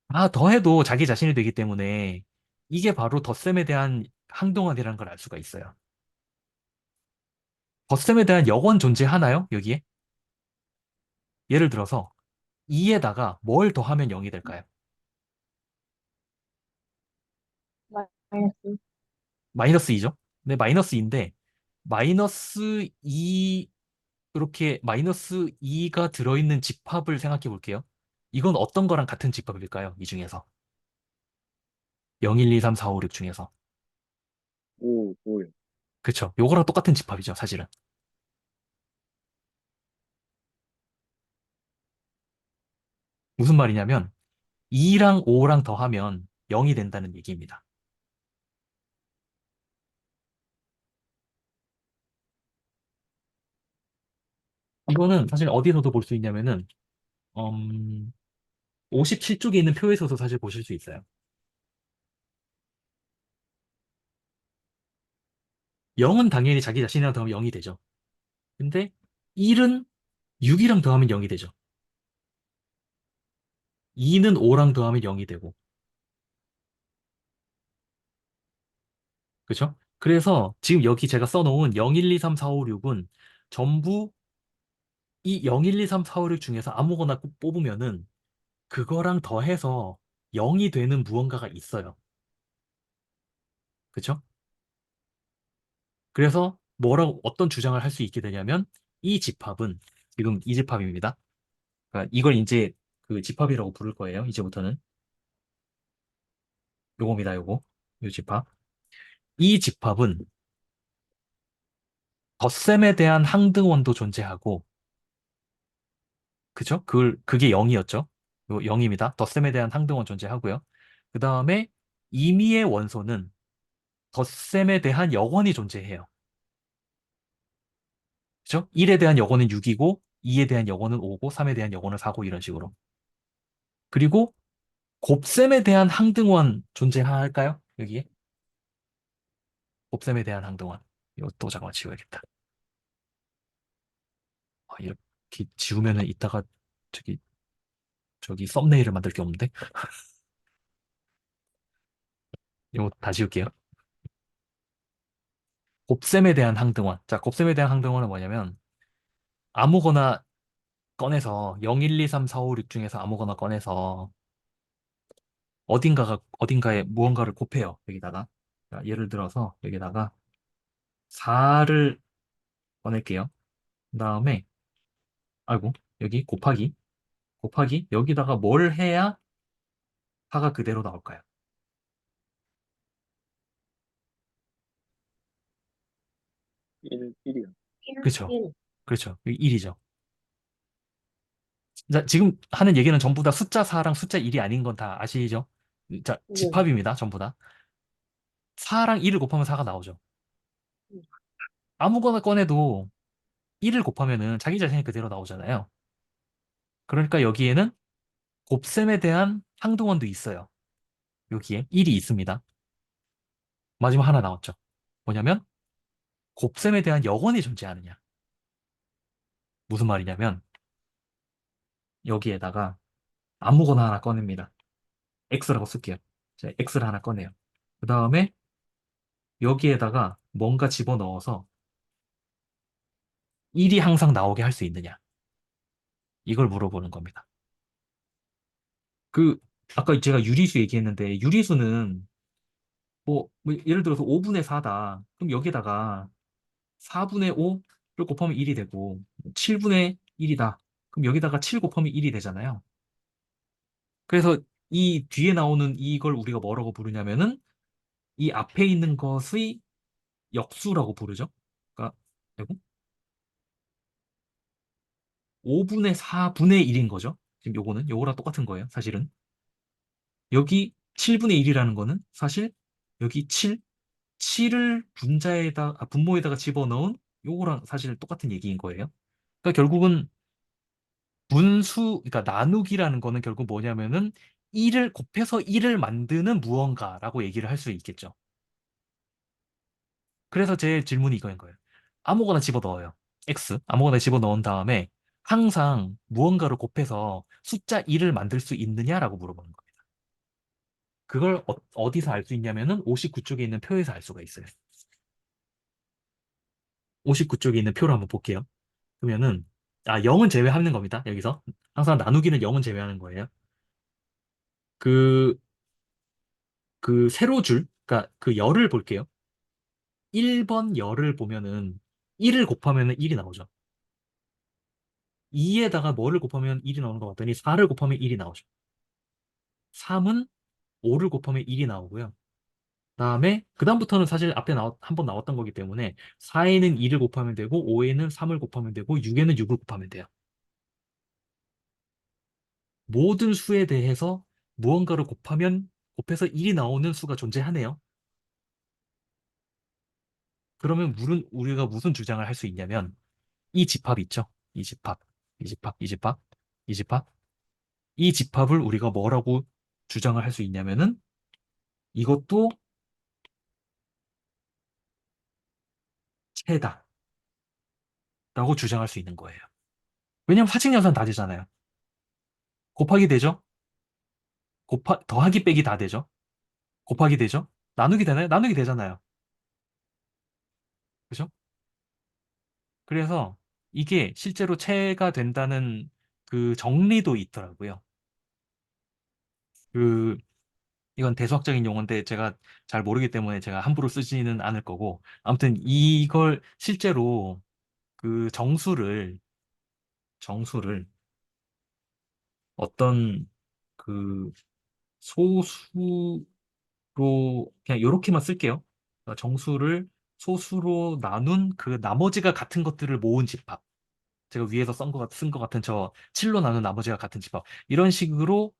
아, 더해도 자기 자신이 되기 때문에 이게 바로 덧셈에 대한 항동환이라는 걸 알 수가 있어요. 덧셈에 대한 역원 존재하나요? 여기에? 예를 들어서 2에다가 뭘 더하면 0이 될까요? 마이너스. 마이너스 2죠? 네, 마이너스 2인데 마이너스 2 이렇게 마이너스 2가 들어있는 집합을 생각해 볼게요. 이건 어떤 거랑 같은 집합일까요? 이 중에서 0, 1, 2, 3, 4, 5, 6 중에서 5. 그쵸? 요거랑 똑같은 집합이죠, 사실은. 무슨 말이냐면 2랑 5랑 더하면 0이 된다는 얘기입니다. 이거는 사실 어디서도 볼 수 있냐면은 57쪽에 있는 표에서도 사실 보실 수 있어요. 0은 당연히 자기 자신이랑 더하면 0이 되죠. 근데 1은 6이랑 더하면 0이 되죠. 2는 5랑 더하면 0이 되고. 그렇죠? 그래서 지금 여기 제가 써놓은 0, 1, 2, 3, 4, 5, 6은 전부 이 0, 1, 2, 3, 4, 5, 6 중에서 아무거나 뽑으면은 그거랑 더해서 0이 되는 무언가가 있어요. 그렇죠? 그래서 뭐라고 어떤 주장을 할 수 있게 되냐면 이 집합은 지금 이 집합입니다. 그러니까 이걸 이제 그 집합이라고 부를 거예요. 이제부터는 요겁니다. 요 집합. 이 집합은 덧셈에 대한 항등원도 존재하고, 그죠? 그게 0이었죠. 요 0입니다. 덧셈에 대한 항등원 존재하고요. 그 다음에 임의의 원소는 덧셈에 대한 역원이 존재해요. 그죠? 1에 대한 역원은 6이고, 2에 대한 역원은 5고, 3에 대한 역원은 4고, 이런 식으로. 그리고 곱셈에 대한 항등원 존재할까요? 여기에? 곱셈에 대한 항등원. 이것도 잠깐만 지워야겠다. 아, 이렇게 지우면은 이따가 저기, 저기 썸네일을 만들 게 없는데? 이거 다 지울게요. 곱셈에 대한 항등원. 자, 곱셈에 대한 항등원은 뭐냐면 아무거나 꺼내서 0, 1, 2, 3, 4, 5, 6 중에서 아무거나 꺼내서 어딘가에 무언가를 곱해요. 여기다가. 자, 예를 들어서 여기다가 4를 꺼낼게요. 그다음에 아이고, 여기 곱하기 여기다가 뭘 해야 4가 그대로 나올까요? 1이야. 그렇죠. 그렇죠. 1이죠. 자, 지금 하는 얘기는 전부 다 숫자 4랑 숫자 1이 아닌 건 다 아시죠? 자, 네. 집합입니다. 전부 다. 4랑 1을 곱하면 4가 나오죠. 아무거나 꺼내도 1을 곱하면은 자기 자신이 그대로 나오잖아요. 그러니까 여기에는 곱셈에 대한 항동원도 있어요. 여기에 1이 있습니다. 마지막 하나 나왔죠. 뭐냐면 곱셈에 대한 역원이 존재하느냐. 무슨 말이냐면 여기에다가 아무거나 하나 꺼냅니다. x라고 쓸게요. 자, x를 하나 꺼내요. 그 다음에 여기에다가 뭔가 집어넣어서 1이 항상 나오게 할 수 있느냐. 이걸 물어보는 겁니다. 그 아까 제가 유리수 얘기했는데 유리수는 뭐 예를 들어서 5분의 4다. 그럼 여기다가 4분의 5를 곱하면 1이 되고 7분의 1이다. 그럼 여기다가 7 곱하면 1이 되잖아요. 그래서 이 뒤에 나오는 이걸 우리가 뭐라고 부르냐면은 이 앞에 있는 것의 역수라고 부르죠. 그러니까 아이고, 5분의 4분의 1인 거죠. 지금 요거랑 똑같은 거예요. 사실은. 여기 7분의 1이라는 거는 사실 여기 7을 분모에다가 집어넣은 요거랑 사실 똑같은 얘기인 거예요. 그러니까 결국은 그러니까 나누기라는 거는 결국 뭐냐면은 1을 곱해서 1을 만드는 무언가라고 얘기를 할 수 있겠죠. 그래서 제 질문이 이거인 거예요. 아무거나 집어넣어요. X. 아무거나 집어넣은 다음에 항상 무언가를 곱해서 숫자 1을 만들 수 있느냐라고 물어보는 거예요. 그걸 디서 알 수 있냐면은 59쪽에 있는 표에서 알 수가 있어요. 59쪽에 있는 표를 한번 볼게요. 그러면은 0은 제외하는 겁니다. 여기서 항상 나누기는 0은 제외하는 거예요. 그 세로줄, 그러니까 그 열을 볼게요. 1번 열을 보면은 1을 곱하면은 1이 나오죠. 2에다가 뭐를 곱하면 1이 나오는 것 같더니 4를 곱하면 1이 나오죠. 3은 5를 곱하면 1이 나오고요. 다음에 그다음부터는 사실 앞에 한번 나왔던 거기 때문에 4에는 2를 곱하면 되고 5에는 3을 곱하면 되고 6에는 6을 곱하면 돼요. 모든 수에 대해서 무언가를 곱해서 1이 나오는 수가 존재하네요. 그러면 우리가 무슨 주장을 할 수 있냐면 이 집합 있죠? 이 집합, 이 집합, 이 집합, 이 집합. 이 집합을 우리가 뭐라고 주장을 할 수 있냐면은 이것도 채다라고 주장할 수 있는 거예요. 왜냐면 사칙연산 다 되잖아요. 곱하기 되죠? 더하기 빼기 다 되죠? 곱하기 되죠? 나누기 되나요? 나누기 되잖아요. 그죠? 그래서 이게 실제로 체가 된다는 그 정리도 있더라고요. 그 이건 대수학적인 용어인데 제가 잘 모르기 때문에 제가 함부로 쓰지는 않을 거고 아무튼 이걸 실제로 그 정수를 어떤 그 소수로 그냥 이렇게만 쓸게요. 그러니까 정수를 소수로 나눈 그 나머지가 같은 것들을 모은 집합. 제가 위에서 쓴 것 같은 저 7로 나눈 나머지가 같은 집합. 이런 식으로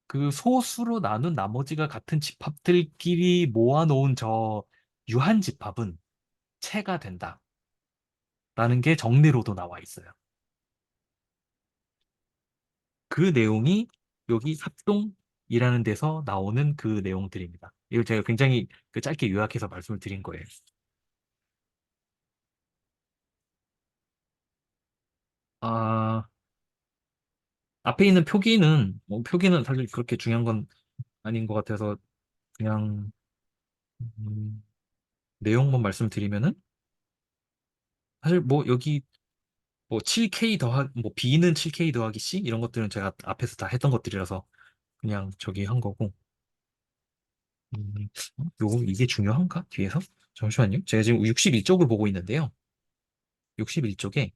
그 소수로 나눈 나머지가 같은 집합들끼리 모아놓은 저 유한 집합은 체가 된다라는 게 정리로도 나와 있어요. 그 내용이 여기 삽동이라는 데서 나오는 그 내용들입니다. 이걸 제가 굉장히 그 짧게 요약해서 말씀을 드린 거예요. 아, 앞에 있는 표기는 사실 그렇게 중요한 건 아닌 것 같아서 그냥 음, 내용만 말씀드리면은 사실 뭐 여기 뭐 7K 뭐 B는 7K 더하기 C 이런 것들은 제가 앞에서 다 했던 것들이라서 그냥 저기 한 거고 음, 이게 중요한가? 뒤에서? 잠시만요. 제가 지금 61쪽을 보고 있는데요. 61쪽에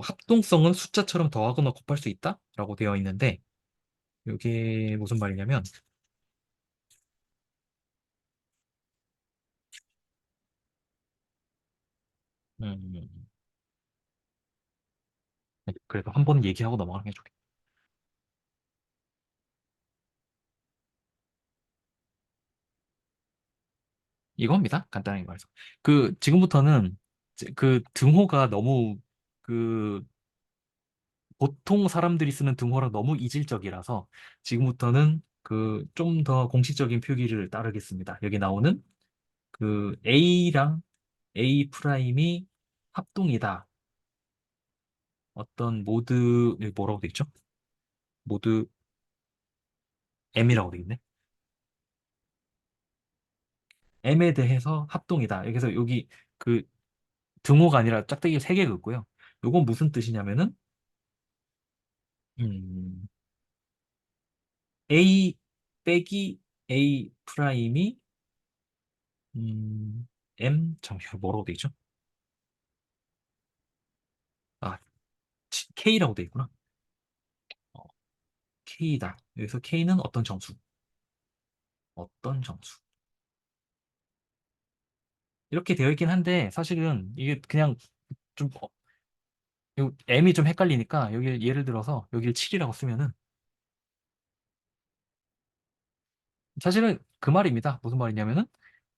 합동성은 숫자처럼 더하거나 곱할 수 있다? 라고 되어 있는데 이게 무슨 말이냐면 음, 그래도 한 번 얘기하고 넘어가는 게 좋겠다. 이겁니다. 간단하게 말해서. 지금부터는 그 등호가 너무 그 보통 사람들이 쓰는 등호랑 너무 이질적이라서 지금부터는 좀 더 공식적인 표기를 따르겠습니다. 여기 나오는 A랑 A 프라임이 합동이다. 어떤 여기 뭐라고 돼 있죠? 모드 M이라고 돼 있네. M에 대해서 합동이다. 그래서 여기 그 등호가 아니라 짝대기 세 개 긋고요. 요건 무슨 뜻이냐면은 음, A 빼기 A 프라임이 잠시만 뭐라고 돼 있죠? 아, K라고 돼 있구나. 어, K다. 여기서 K는 어떤 정수? 어떤 정수? 이렇게 되어 있긴 한데 사실은 이게 그냥 좀 M이 좀 헷갈리니까 여기 예를 들어서 여기를 7이라고 쓰면은 사실은 그 말입니다. 무슨 말이냐면은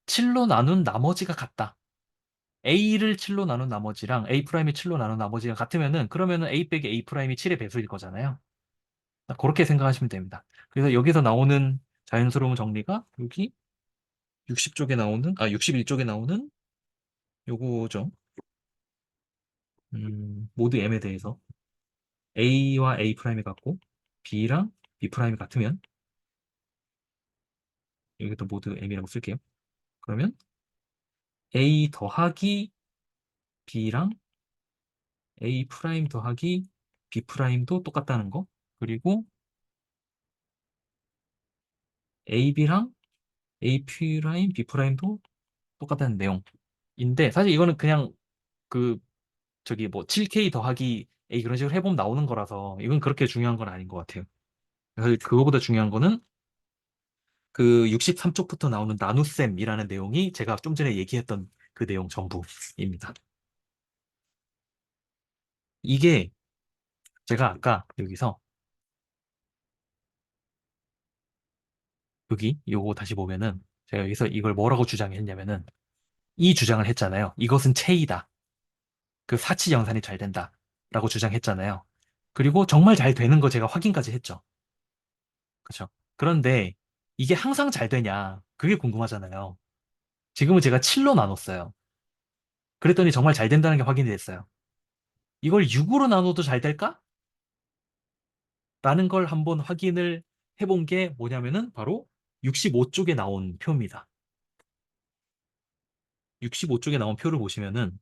7로 나눈 나머지가 같다. A를 7로 나눈 나머지랑 A 프라임이 7로 나눈 나머지가 같으면은 그러면은 A 빼기 A 프라임이 7의 배수일 거잖아요. 그렇게 생각하시면 됩니다. 그래서 여기서 나오는 자연스러운 정리가 여기 60쪽에 나오는 61쪽에 나오는 요거죠. 모드 M에 대해서 A와 A 프라임이 같고 B랑 B 프라임이 같으면 여기도 모드 M이라고 쓸게요. 그러면 A 더하기 B랑 A 프라임 더하기 B 프라임도 똑같다는 거. 그리고 AB랑 A 프라임, B 프라임도 똑같다는 내용인데 사실 이거는 그냥 그 저기 뭐 7K 더하기 A 그런 식으로 해보면 나오는 거라서 이건 그렇게 중요한 건 아닌 것 같아요. 그래서 그거보다 중요한 거는 그 63쪽부터 나오는 나눗셈이라는 내용이 제가 좀 전에 얘기했던 그 내용 전부입니다. 이게 제가 아까 여기서 여기 요거 다시 보면은 제가 여기서 이걸 뭐라고 주장했냐면은 이 주장을 했잖아요. 이것은 체이다. 그 사치 영산이 잘 된다. 라고 주장했잖아요. 그리고 정말 잘 되는 거 제가 확인까지 했죠. 그렇죠? 그런데 이게 항상 잘 되냐? 그게 궁금하잖아요. 지금은 제가 7로 나눴어요. 그랬더니 정말 잘 된다는 게 확인이 됐어요. 이걸 6으로 나눠도 잘 될까? 라는 걸 한번 확인을 해본 게 뭐냐면은 바로 65쪽에 나온 표입니다. 65쪽에 나온 표를 보시면은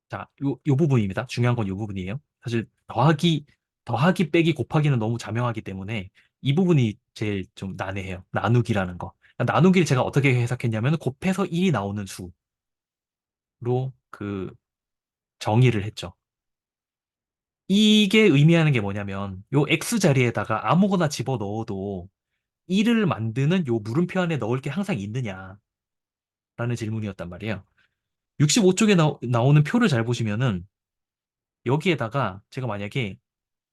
자, 요 부분입니다. 중요한 건 요 부분이에요. 사실 더하기 빼기 곱하기는 너무 자명하기 때문에 이 부분이 제일 좀 난해해요. 나누기라는 거. 나누기를 제가 어떻게 해석했냐면 곱해서 1이 나오는 수로 정의를 했죠. 이게 의미하는 게 뭐냐면 요 x 자리에다가 아무거나 집어 넣어도 1을 만드는 요 물음표 안에 넣을 게 항상 있느냐라는 질문이었단 말이에요. 65쪽에 나오는 표를 잘 보시면은 여기에다가 제가 만약에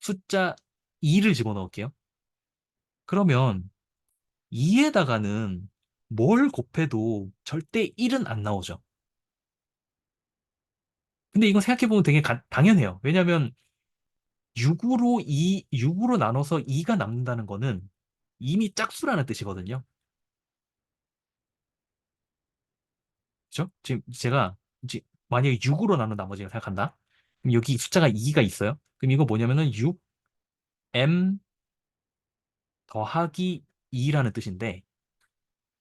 숫자 2를 집어넣을게요. 그러면 2에다가는 뭘 곱해도 절대 1은 안 나오죠. 근데 이건 생각해보면 되게 당연해요. 왜냐면 6으로 나눠서 2가 남는다는 거는 이미 짝수라는 뜻이거든요. 그죠? 지금 제가 만약에 6으로 나눈 나머지를 생각한다. 그럼 여기 숫자가 2가 있어요. 그럼 이거 뭐냐면은 6m 더하기 2라는 뜻인데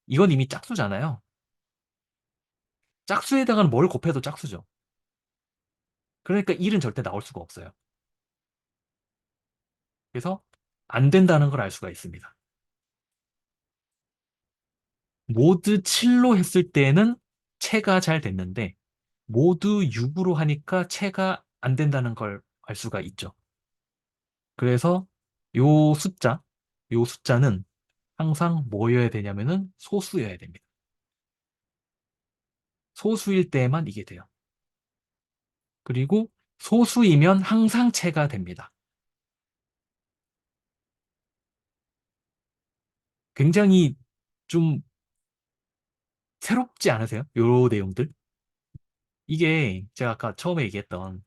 이건 이미 짝수잖아요. 짝수에다가는 뭘 곱해도 짝수죠. 그러니까 1은 절대 나올 수가 없어요. 그래서 안 된다는 걸 알 수가 있습니다. 모두 7로 했을 때는 채가 잘 됐는데 모두 6으로 하니까 채가 안 된다는 걸 알 수가 있죠. 그래서 요 숫자, 요 숫자는 항상 뭐여야 되냐면은 소수여야 됩니다. 소수일 때에만 이게 돼요. 그리고 소수이면 항상 체가 됩니다. 굉장히 좀 새롭지 않으세요? 요 내용들? 이게 제가 아까 처음에 얘기했던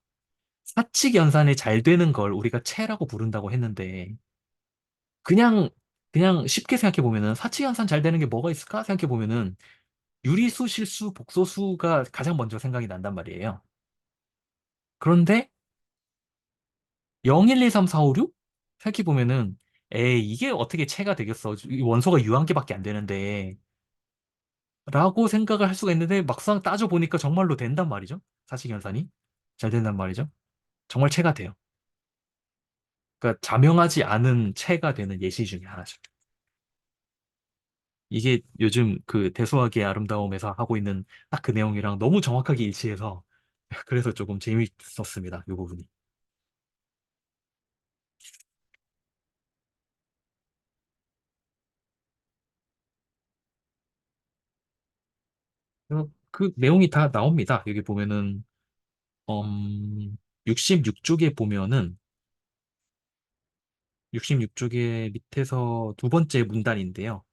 사칙 연산이 잘 되는 걸 우리가 체라고 부른다고 했는데 그냥 그냥 쉽게 생각해 보면은 사칙 연산 잘 되는 게 뭐가 있을까 생각해 보면은 유리수, 실수, 복소수가 가장 먼저 생각이 난단 말이에요. 그런데 0, 1, 2, 3, 4, 5, 6 생각해 보면은 에이 이게 어떻게 체가 되겠어? 이 원소가 유한계밖에 안 되는데 라고 생각을 할 수가 있는데 막상 따져 보니까 정말로 된단 말이죠. 사칙 연산이 잘 된단 말이죠. 정말 체가 돼요. 그러니까 자명하지 않은 체가 되는 예시 중에 하나죠. 이게 요즘 그 대수학의 아름다움에서 하고 있는 딱 그 내용이랑 너무 정확하게 일치해서 그래서 조금 재밌었습니다. 이 부분이. 그 내용이 다 나옵니다. 여기 보면은 66쪽에 보면은 66쪽의 밑에서 두 번째 문단인데요.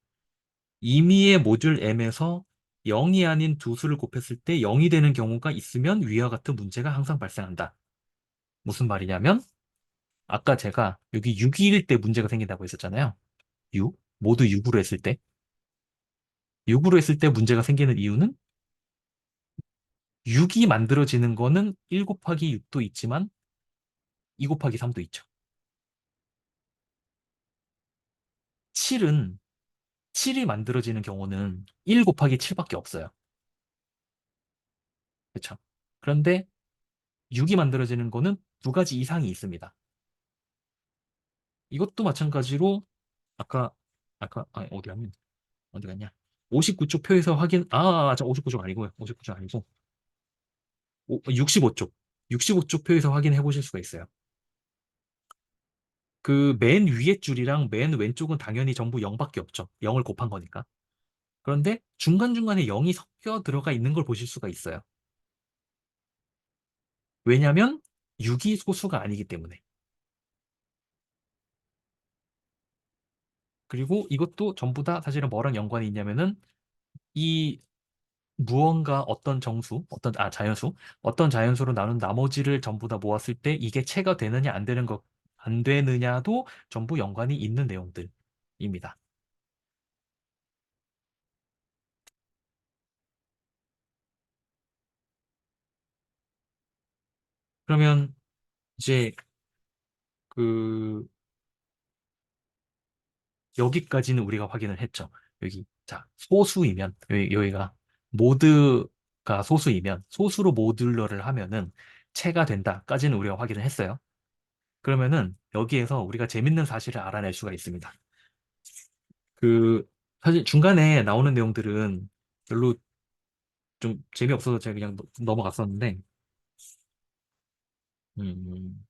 임의의 모듈 m에서 0이 아닌 두 수를 곱했을 때 0이 되는 경우가 있으면 위와 같은 문제가 항상 발생한다. 무슨 말이냐면 아까 제가 여기 6일 때 문제가 생긴다고 했었잖아요. 6? 모두 6으로 했을 때. 6으로 했을 때 문제가 생기는 이유는 6이 만들어지는 거는 1 곱하기 6도 있지만 2 곱하기 3도 있죠. 7은 7이 만들어지는 경우는 1 곱하기 7밖에 없어요. 그렇죠? 그런데 6이 만들어지는 거는 두 가지 이상이 있습니다. 이것도 마찬가지로 아까 어디 가면 어디 갔냐? 59쪽 표에서 확인 59쪽 아니고요. 59쪽 아니고 65쪽. 65쪽 표에서 확인해 보실 수가 있어요. 그 맨 위에 줄이랑 맨 왼쪽은 당연히 전부 0밖에 없죠. 0을 곱한 거니까. 그런데 중간중간에 0이 섞여 들어가 있는 걸 보실 수가 있어요. 왜냐면 6이 소수가 아니기 때문에. 그리고 이것도 전부 다 사실은 뭐랑 연관이 있냐면은 이 무언가 어떤 정수, 자연수, 어떤 자연수로 나눈 나머지를 전부 다 모았을 때 이게 체가 되느냐 안 되는 것, 안 되느냐도 전부 연관이 있는 내용들입니다. 그러면 이제 그 여기까지는 우리가 확인을 했죠. 여기 자 소수이면 여기가 모드가 소수이면 소수로 모듈러를 하면은 체가 된다까지는 우리가 확인을 했어요. 그러면은 여기에서 우리가 재밌는 사실을 알아낼 수가 있습니다. 그 사실 중간에 나오는 내용들은 별로 좀 재미없어서 제가 그냥 넘어갔었는데 음,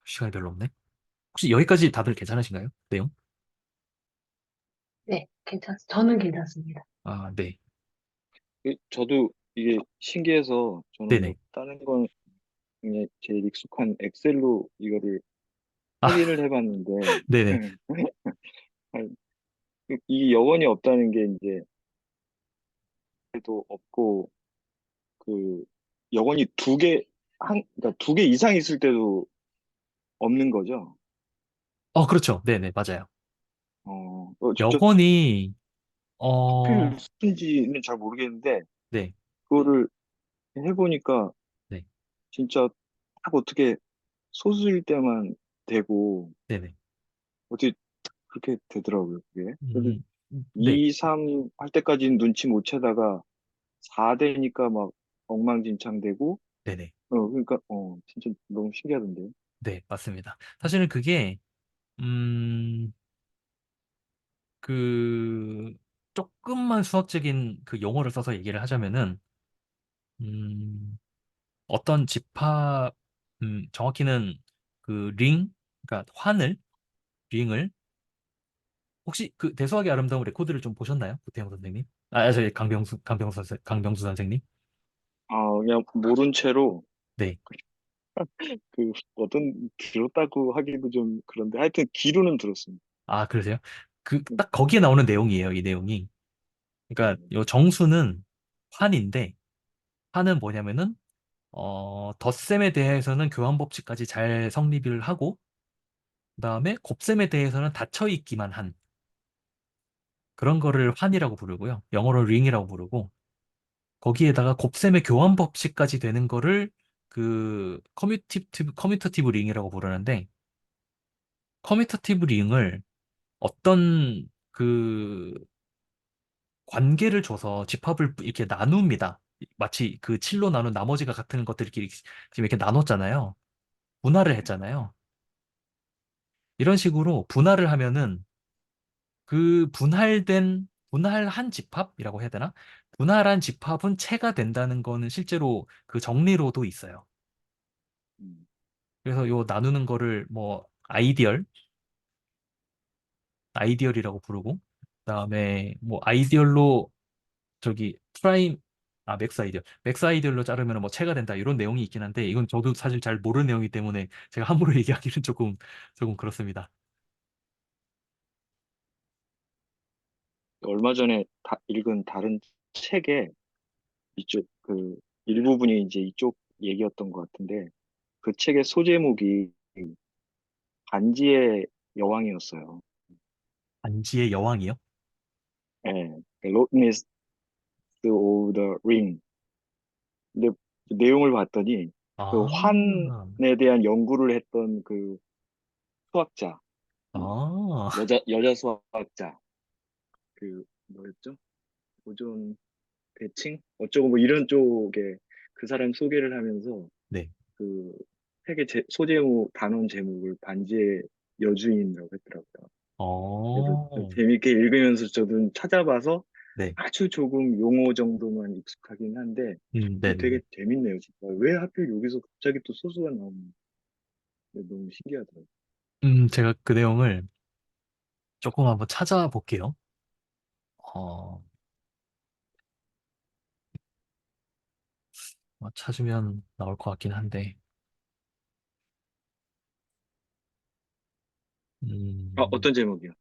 시간이 별로 없네. 혹시 여기까지 다들 괜찮으신가요? 내용? 네, 저는 괜찮습니다. 아, 네. 저도 이게 신기해서 저는 뭐 네네. 다른 건 그냥 제일 익숙한 엑셀로 이거를 아, 확인을 해봤는데 네네. 이 여건이 없다는 게 이제 도 없고 그 여건이 그러니까 두 개 이상 있을 때도 없는 거죠. 그렇죠. 네네, 맞아요. 진짜 여건이, 하필 어, 무슨지는 잘 모르겠는데 네, 그거를 해보니까 네, 진짜 딱 어떻게 소수일 때만 되고 네네. 어떻게 그렇게 되더라고요, 그게. 그래서 음, 네, 2, 3 할 때까지는 눈치 못 채다가 4 되니까 막 엉망진창 되고, 네네. 그러니까, 진짜 너무 신기하던데요. 네, 맞습니다. 사실은 그게, 음, 그, 조금만 수학적인 그 용어를 써서 얘기를 하자면은, 음, 어떤 집합, 정확히는 그 그러니까 링을, 혹시 그 대수학의 아름다운 레코드를 좀 보셨나요? 구태영 선생님? 저희 강병수 선생님? 그냥 모른 채로 네. 그 어떤 들었다고 하기도 좀 그런데 하여튼 기로는 들었습니다. 아, 그러세요? 그, 음, 딱 거기에 나오는 내용이에요, 이 내용이. 그러니까, 네. 요 정수는 환인데, 환은 뭐냐면은, 덧셈에 대해서는 교환법칙까지 잘 성립을 하고, 그 다음에 곱셈에 대해서는 닫혀 있기만 한 그런 거를 환이라고 부르고요. 영어로 링이라고 부르고, 거기에다가 곱셈의 교환법칙까지 되는 거를 커뮤터티브 링이라고 부르는데, 커뮤터티브 링을 어떤 관계를 줘서 집합을 이렇게 나눕니다. 마치 그 칠로 나눈 나머지가 같은 것들끼리 지금 이렇게 나눴잖아요. 분할을 네. 했잖아요. 이런 식으로 분할을 하면은 분할한 집합이라고 해야 되나? 분할한 집합은 체가 된다는 거는 실제로 그 정리로도 있어요. 음, 그래서 요 나누는 거를 뭐 아이디얼이라고 부르고, 그다음에 뭐 아이디얼로 저기 맥스 아이디얼로 자르면 뭐 체가 된다 이런 내용이 있긴 한데 이건 저도 사실 잘 모르는 내용이기 때문에 제가 함부로 얘기하기는 조금 그렇습니다. 얼마 전에 읽은 다른 책에 이쪽 그 일부분이 이제 이쪽 얘기였던 것 같은데 그 책의 소제목이 반지의 여왕이었어요. 반지의 여왕이요? 예, Loudness of the Ring. 근데 그 내용을 봤더니 그 아, 환에 대한 연구를 했던 그 수학자, 뭐 아, 여자 수학자 그 뭐였죠? 오존 대칭? 어쩌고 뭐 이런 쪽에 그 사람 소개를 하면서 네. 그 책의 소제목 단원 제목을 반지의 여주인이라고 했더라고요. 그래서 좀 어, 재밌게 읽으면서 저도 찾아봐서 네. 아주 조금 용어 정도만 익숙하긴 한데 되게 네네네. 재밌네요, 진짜. 왜 하필 여기서 갑자기 또 소수가 나오는 너무 신기하더라고요. 제가 그 내용을 조금 한번 찾아볼게요. 어, 찾으면 나올 것 같긴 한데, 음, 어떤 제목이요?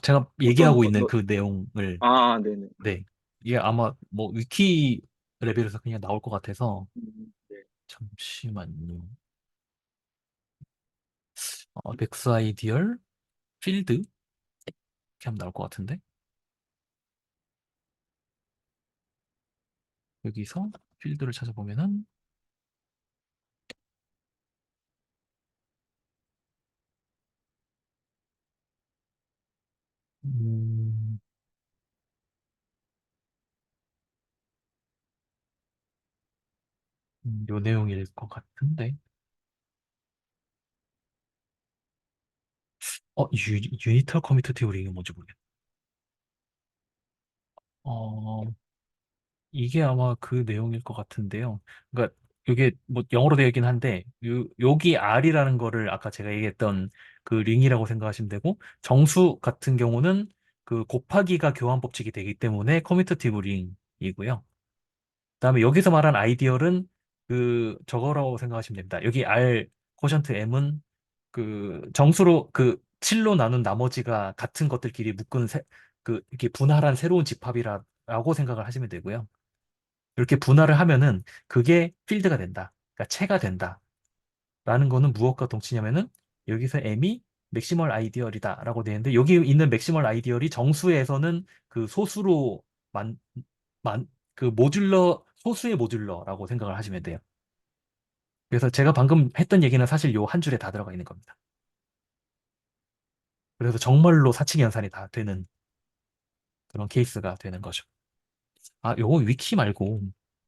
제가 어떤, 얘기하고 있는 그 내용을, 네네. 네. 이게 아마 뭐 위키 레벨에서 그냥 나올 것 같아서, 네. 잠시만요. 맥스 아이디얼 필드 이렇게 하면 나올 것 같은데 여기서 필드를 찾아보면은 음, 요 내용일 것 같은데 유니털 커뮤터티브 링이 뭔지 모르겠네. 어, 이게 아마 그 내용일 것 같은데요. 그러니까 이게 뭐 영어로 되어 있긴 한데 여기 R이라는 거를 아까 제가 얘기했던 그 링이라고 생각하시면 되고 정수 같은 경우는 그 곱하기가 교환 법칙이 되기 때문에 커뮤터티브 링이고요. 그다음에 여기서 말한 아이디얼은 그 저거라고 생각하시면 됩니다. 여기 R 코션트 M은 그 정수로 그 7로 나눈 나머지가 같은 것들끼리 묶은 이렇게 분할한 새로운 집합이라고 생각을 하시면 되고요. 이렇게 분할을 하면은 그게 필드가 된다. 그러니까 체가 된다. 라는 거는 무엇과 동치냐면은 여기서 M이 맥시멀 아이디얼이다라고 되는데 여기 있는 맥시멀 아이디얼이 정수에서는 그 소수로 만, 그 소수의 모듈러라고 생각을 하시면 돼요. 그래서 제가 방금 했던 얘기는 사실 요 한 줄에 다 들어가 있는 겁니다. 그래서 정말로 사칙 연산이 다 되는 그런 케이스가 되는 거죠. 요거 위키 말고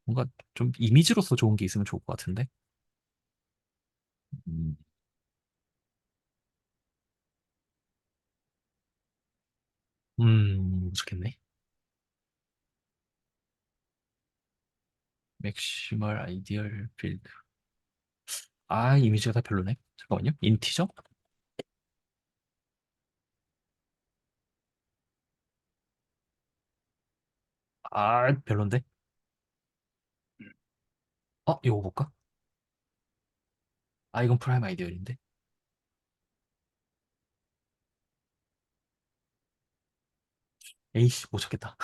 뭔가 좀 이미지로서 좋은 게 있으면 좋을 것 같은데. 음, 좋겠네. 맥시멀 아이디얼 필드. 이미지가 다 별로네. 잠깐만요. 인티저? 별론데? 이거 볼까? 아, 이건 프라임 아이디어인데. 에이씨, 못 찾겠다.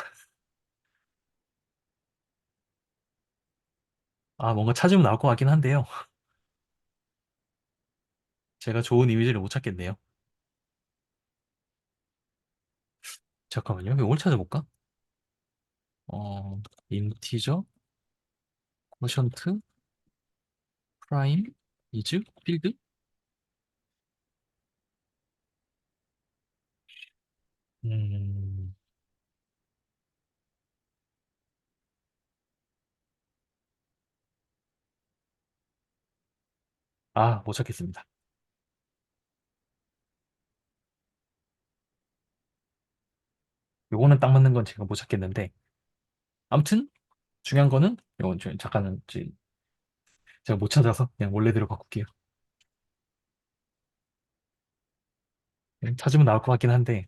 아, 뭔가 찾으면 나올 것 같긴 한데요. 제가 좋은 이미지를 못 찾겠네요. 잠깐만요. 이걸 찾아볼까? 어, 인티저, 쿼션트, 프라임, 이즈, 필드? 음, 못 찾겠습니다. 요거는 딱 맞는 건 제가 못 찾겠는데. 아무튼, 중요한 거는, 이건 잠깐은, 제가 못 찾아서 그냥 원래대로 바꿀게요. 찾으면 나올 것 같긴 한데,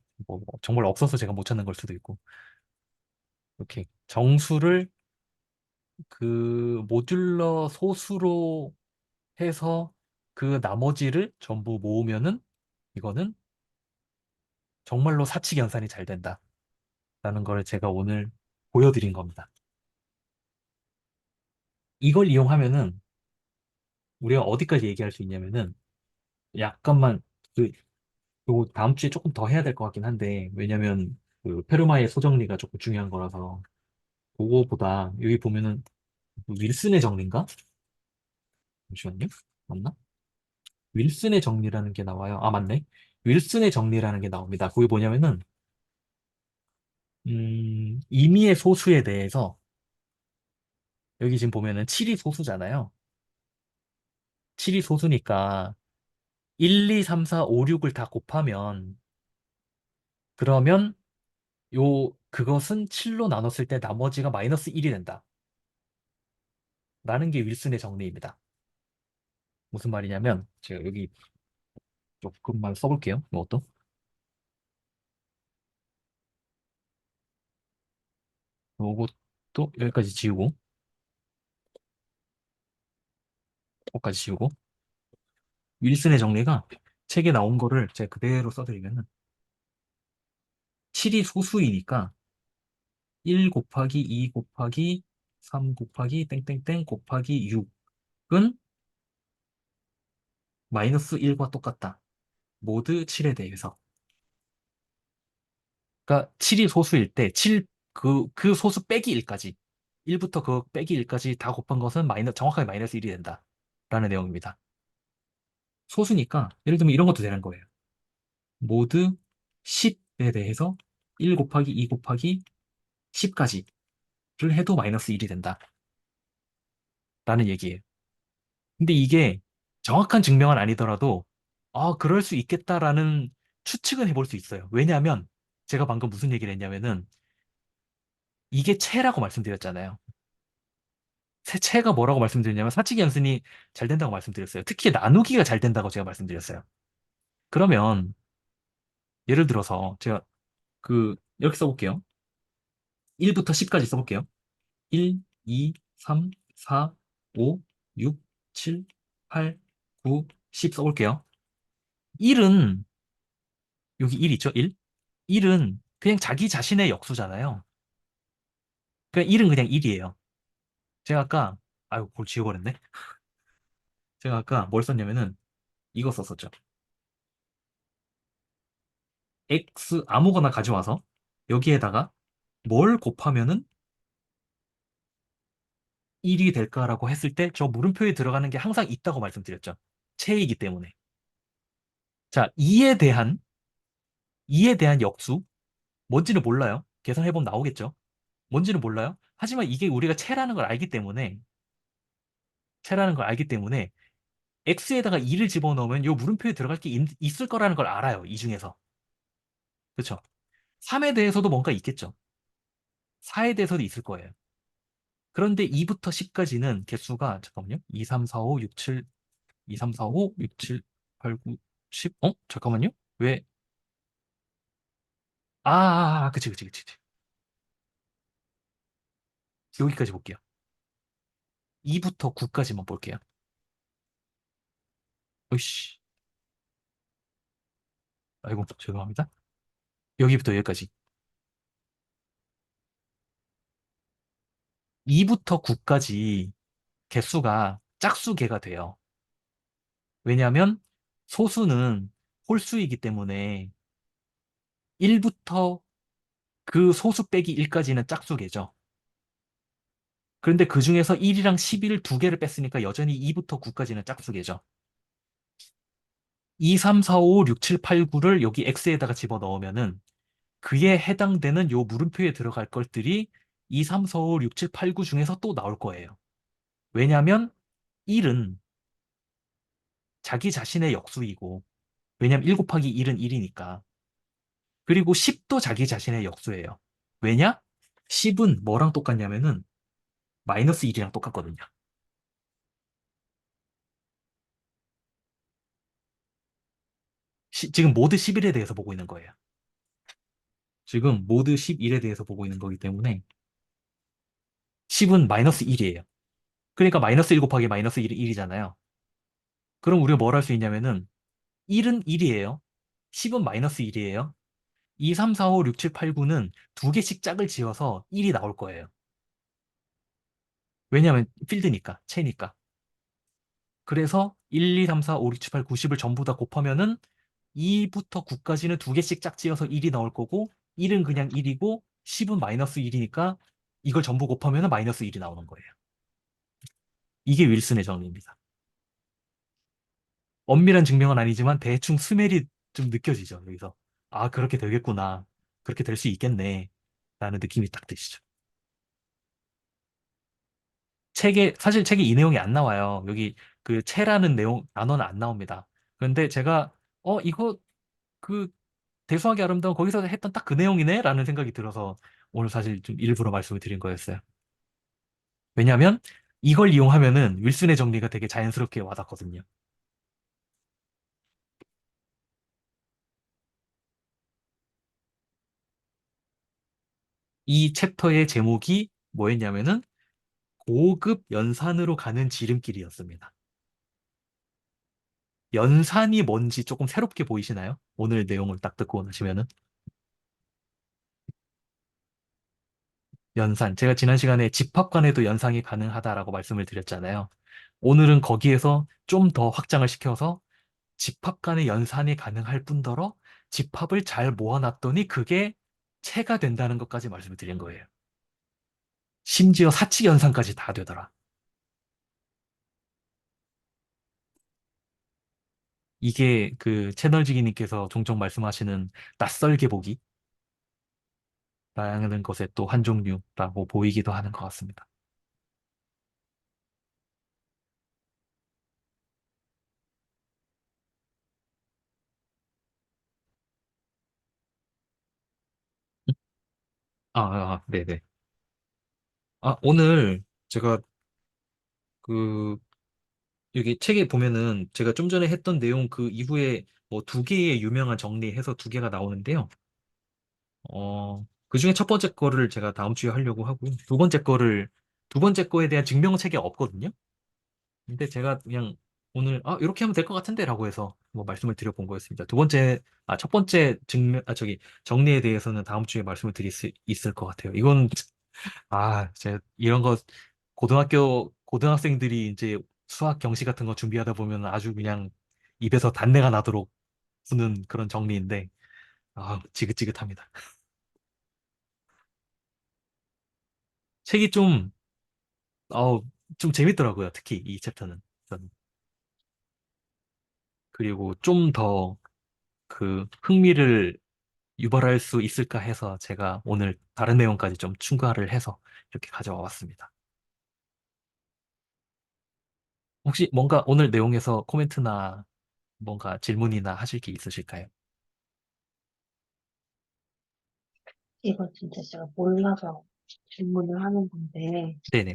정말 없어서 제가 못 찾는 걸 수도 있고. 이렇게 정수를 그 모듈러 소수로 해서 그 나머지를 전부 모으면은 이거는 정말로 사칙 연산이 잘 된다라는 걸 제가 오늘 보여드린 겁니다. 이걸 이용하면은 우리가 어디까지 얘기할 수 있냐면은 약간만 그 요 다음 주에 조금 더 해야 될 것 같긴 한데 왜냐면 그 페르마의 소정리가 조금 중요한 거라서 그거보다 여기 보면은 윌슨의 정리인가? 잠시만요. 맞나? 윌슨의 정리라는 게 나와요. 아, 맞네. 윌슨의 정리라는 게 나옵니다. 그게 뭐냐면은 임의의 소수에 대해서 여기 지금 보면은 7이 소수잖아요. 7이 소수니까 1, 2, 3, 4, 5, 6을 다 곱하면 그러면 그것은 7로 나눴을 때 나머지가 마이너스 1이 된다. 라는 게 윌슨의 정리입니다. 무슨 말이냐면 제가 여기 조금만 써볼게요. 이것도. 요것도 여기까지 지우고 여기까지 지우고 윌슨의 정리가 책에 나온 거를 제가 그대로 써드리면은 7이 소수이니까 1 곱하기 2 곱하기 3 곱하기 땡땡땡 곱하기 6은 마이너스 1과 똑같다. 모두 7에 대해서. 그러니까 7이 소수일 때 그 소수 빼기 1까지 1부터 그 빼기 1까지 다 곱한 것은 정확하게 마이너스 1이 된다. 라는 내용입니다. 소수니까 예를 들면 이런 것도 되는 거예요. 모두 10에 대해서 1 곱하기 2 곱하기 10까지를 해도 마이너스 1이 된다. 라는 얘기예요. 근데 이게 정확한 증명은 아니더라도, 그럴 수 있겠다라는 추측은 해볼 수 있어요. 왜냐하면 제가 방금 무슨 얘기를 했냐면은 이게 체라고 말씀드렸잖아요. 체가 뭐라고 말씀드렸냐면 사칙 연산이 잘 된다고 말씀드렸어요. 특히 나누기가 잘 된다고 제가 말씀드렸어요. 그러면 예를 들어서 제가 이렇게 써볼게요. 1부터 10까지 써볼게요. 1, 2, 3, 4, 5, 6, 7, 8, 9, 10 써볼게요. 1은 여기 1 있죠? 1? 1은 그냥 자기 자신의 역수잖아요. 그냥 1은 그냥 1이에요. 제가 아까, 아유, 그걸 지워버렸네. 제가 아까 뭘 썼냐면은 이거 썼었죠. x 아무거나 가져와서 여기에다가 뭘 곱하면은 1이 될까라고 했을 때 저 물음표에 들어가는 게 항상 있다고 말씀드렸죠. 체이기 때문에. 자, 2에 대한 역수, 뭔지는 몰라요. 계산해보면 나오겠죠. 뭔지는 몰라요. 하지만 이게 우리가 체라는 걸 알기 때문에 x에다가 2를 집어넣으면 이 물음표에 들어갈 게 있을 거라는 걸 알아요. 이 중에서. 그렇죠? 3에 대해서도 뭔가 있겠죠. 4에 대해서도 있을 거예요. 그런데 2부터 10까지는 개수가 잠깐만요. 2, 3, 4, 5, 6, 7, 2, 3, 4, 5, 6, 7, 8, 9, 10. 잠깐만요. 왜? 그치, 그치, 그치. 그치. 여기까지 볼게요. 2부터 9까지만 볼게요. 으이씨. 아이고, 죄송합니다. 여기부터 여기까지. 2부터 9까지 개수가 짝수개가 돼요. 왜냐하면 소수는 홀수이기 때문에 1부터 그 소수 빼기 1까지는 짝수개죠. 그런데 그 중에서 1이랑 11 두 개를 뺐으니까 여전히 2부터 9까지는 짝수개죠. 2, 3, 4, 5, 6, 7, 8, 9를 여기 X에다가 집어넣으면은 그에 해당되는 요 물음표에 들어갈 것들이 2, 3, 4, 5, 6, 7, 8, 9 중에서 또 나올 거예요. 왜냐하면 1은 자기 자신의 역수이고, 왜냐면 1 곱하기 1은 1이니까. 그리고 10도 자기 자신의 역수예요. 왜냐? 10은 뭐랑 똑같냐면은 마이너스 1이랑 똑같거든요. 지금 모드 11에 대해서 보고 있는 거예요. 지금 모드 11에 대해서 보고 있는 거기 때문에 10은 마이너스 1이에요. 그러니까 마이너스 1 곱하기 마이너스 1이 1이잖아요. 그럼 우리가 뭘 할 수 있냐면은 1은 1이에요. 10은 마이너스 1이에요. 2, 3, 4, 5, 6, 7, 8, 9는 두 개씩 짝을 지어서 1이 나올 거예요. 왜냐하면 필드니까, 체니까. 그래서 1, 2, 3, 4, 5, 6, 7, 8, 9, 10을 전부 다 곱하면은 2부터 9까지는 두 개씩 짝지어서 1이 나올 거고 1은 그냥 1이고 10은 마이너스 1이니까 이걸 전부 곱하면 마이너스 1이 나오는 거예요. 이게 윌슨의 정리입니다. 엄밀한 증명은 아니지만 대충 스멜이 좀 느껴지죠. 여기서. 아, 그렇게 되겠구나. 그렇게 될 수 있겠네. 라는 느낌이 딱 드시죠. 사실 책에 이 내용이 안 나와요. 여기 그 채라는 내용, 단어는 안 나옵니다. 그런데 제가, 이거 그 대수하기 아름다운 거기서 했던 딱 그 내용이네? 라는 생각이 들어서 오늘 사실 좀 일부러 말씀을 드린 거였어요. 왜냐하면 이걸 이용하면은 윌슨의 정리가 되게 자연스럽게 와닿거든요. 이 챕터의 제목이 뭐였냐면은 고급 연산으로 가는 지름길이었습니다. 연산이 뭔지 조금 새롭게 보이시나요? 오늘 내용을 딱 듣고 나시면은. 연산. 제가 지난 시간에 집합관에도 연상이 가능하다라고 말씀을 드렸잖아요. 오늘은 거기에서 좀 더 확장을 시켜서 집합 간의 연산이 가능할 뿐더러 집합을 잘 모아놨더니 그게 체가 된다는 것까지 말씀을 드린 거예요. 심지어 사칙 연산까지 다 되더라. 이게 그 채널지기님께서 종종 말씀하시는 낯설게 보기라는 것의 또 한 종류라고 보이기도 하는 것 같습니다. 네네. 오늘 제가 그 여기 책에 보면은 제가 좀 전에 했던 내용 그 이후에 뭐 두 개의 유명한 정리해서 두 개가 나오는데요. 그 중에 첫 번째 거를 제가 다음 주에 하려고 하고, 두 번째 거에 대한 증명책이 없거든요. 근데 제가 그냥 오늘, 이렇게 하면 될 것 같은데 라고 해서 뭐 말씀을 드려본 거였습니다. 첫 번째 정리에 대해서는 다음 주에 말씀을 드릴 수 있을 것 같아요. 이건, 제가 이런 거, 고등학생들이 이제 수학 경시 같은 거 준비하다 보면 아주 그냥 입에서 단내가 나도록 푸는 그런 정리인데, 지긋지긋합니다. 책이 어, 좀 재밌더라고요. 특히 이 챕터는. 저는. 그리고 좀 더 그 흥미를 유발할 수 있을까 해서 제가 오늘 다른 내용까지 좀 추가를 해서 이렇게 가져와 봤습니다. 혹시 뭔가 오늘 내용에서 코멘트나 뭔가 질문이나 하실 게 있으실까요? 이거 진짜 제가 몰라서 질문을 하는 건데, 네네.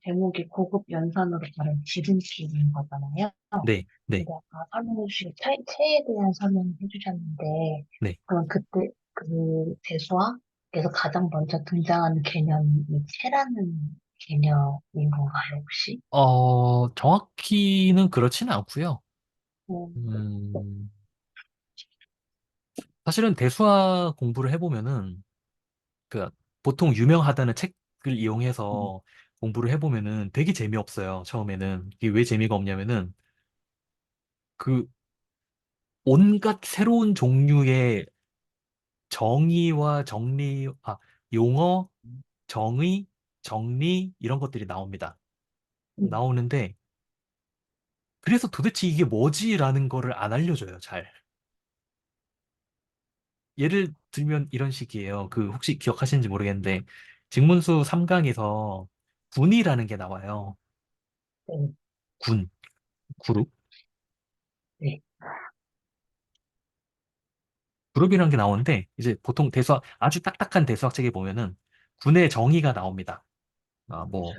제목이 고급 연산으로 가는 지름길인 거잖아요. 네, 네, 근데 아까 설명해 주신 체에 대한 설명을 해주셨는데, 네. 그럼 그때 그 대수학에서 가장 먼저 등장하는 개념이 이 체라는 개념인 건가요, 혹시? 정확히는 그렇지는 않고요. 음, 음, 사실은 대수학 공부를 해보면은, 그, 보통 유명하다는 책을 음, 이용해서 공부를 해보면은 되게 재미없어요, 처음에는. 이게 왜 재미가 없냐면은, 그, 온갖 새로운 종류의 정의와 정리, 용어, 정의, 정리, 이런 것들이 나옵니다. 음, 나오는데, 그래서 도대체 이게 뭐지라는 거를 안 알려줘요, 잘. 예를 들면 이런 식이에요. 혹시 기억하시는지 모르겠는데, 직문수 3강에서 군이라는 게 나와요. 네, 군, 그룹. 네, 그룹이라는 게 나오는데, 이제 보통 아주 딱딱한 대수학책에 보면은 군의 정의가 나옵니다. 아, 뭐,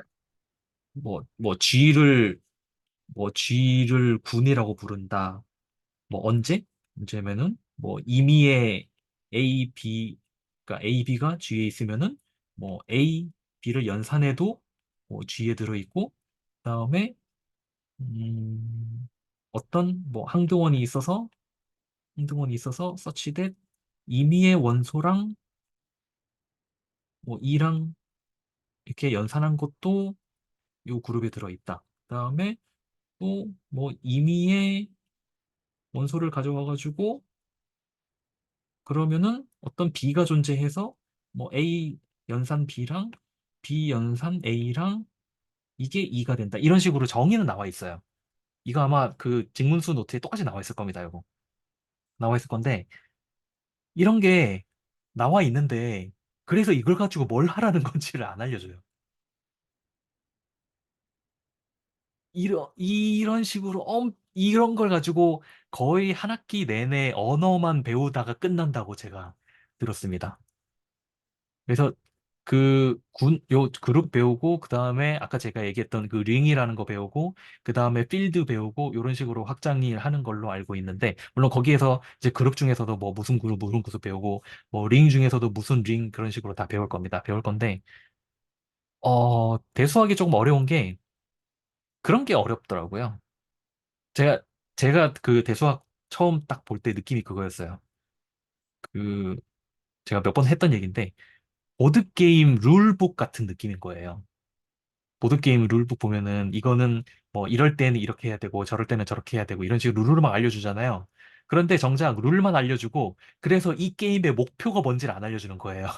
쥐를, 쥐를 군이라고 부른다. 뭐, 언제면은, 임의의 A, B, 그러니까 A, B가 G에 있으면은, A, B를 연산해도, G에 들어있고, 그다음에, 음, 항등원이 있어서, such that 임의의 원소랑, E랑 이렇게 연산한 것도 이 그룹에 들어있다. 그다음에 또, 임의의 원소를 가져와가지고, 그러면은 어떤 B가 존재해서 A 연산 B랑 B 연산 A랑 이게 2가 된다. 이런 식으로 정의는 나와 있어요. 이거 아마 그 직문수 노트에 똑같이 나와 있을 겁니다, 이거. 나와 있을 건데 이런 게 나와 있는데 그래서 이걸 가지고 뭘 하라는 건지를 안 알려줘요. 이런 식으로 이런 걸 가지고 거의 한 학기 내내 언어만 배우다가 끝난다고 제가 들었습니다. 그래서 요 그룹 배우고, 그 다음에 아까 제가 얘기했던 그 링이라는 거 배우고, 그 다음에 필드 배우고, 이런 식으로 확장을 하는 걸로 알고 있는데, 물론 거기에서 이제 그룹 중에서도 무슨 그룹 배우고, 링 중에서도 무슨 링 그런 식으로 다 배울 겁니다. 배울 건데, 대수학이 조금 어려운 게 그런 게 어렵더라고요. 제가, 제가 그 대수학 처음 딱 볼 때 느낌이 그거였어요. 그, 제가 몇 번 했던 얘기인데, 보드게임 룰북 같은 느낌인 거예요. 보드게임 룰북 보면은 이거는 이럴 때는 이렇게 해야 되고 저럴 때는 저렇게 해야 되고 이런 식으로 룰을 막 알려주잖아요. 그런데 정작 룰만 알려주고 그래서 이 게임의 목표가 뭔지를 안 알려주는 거예요.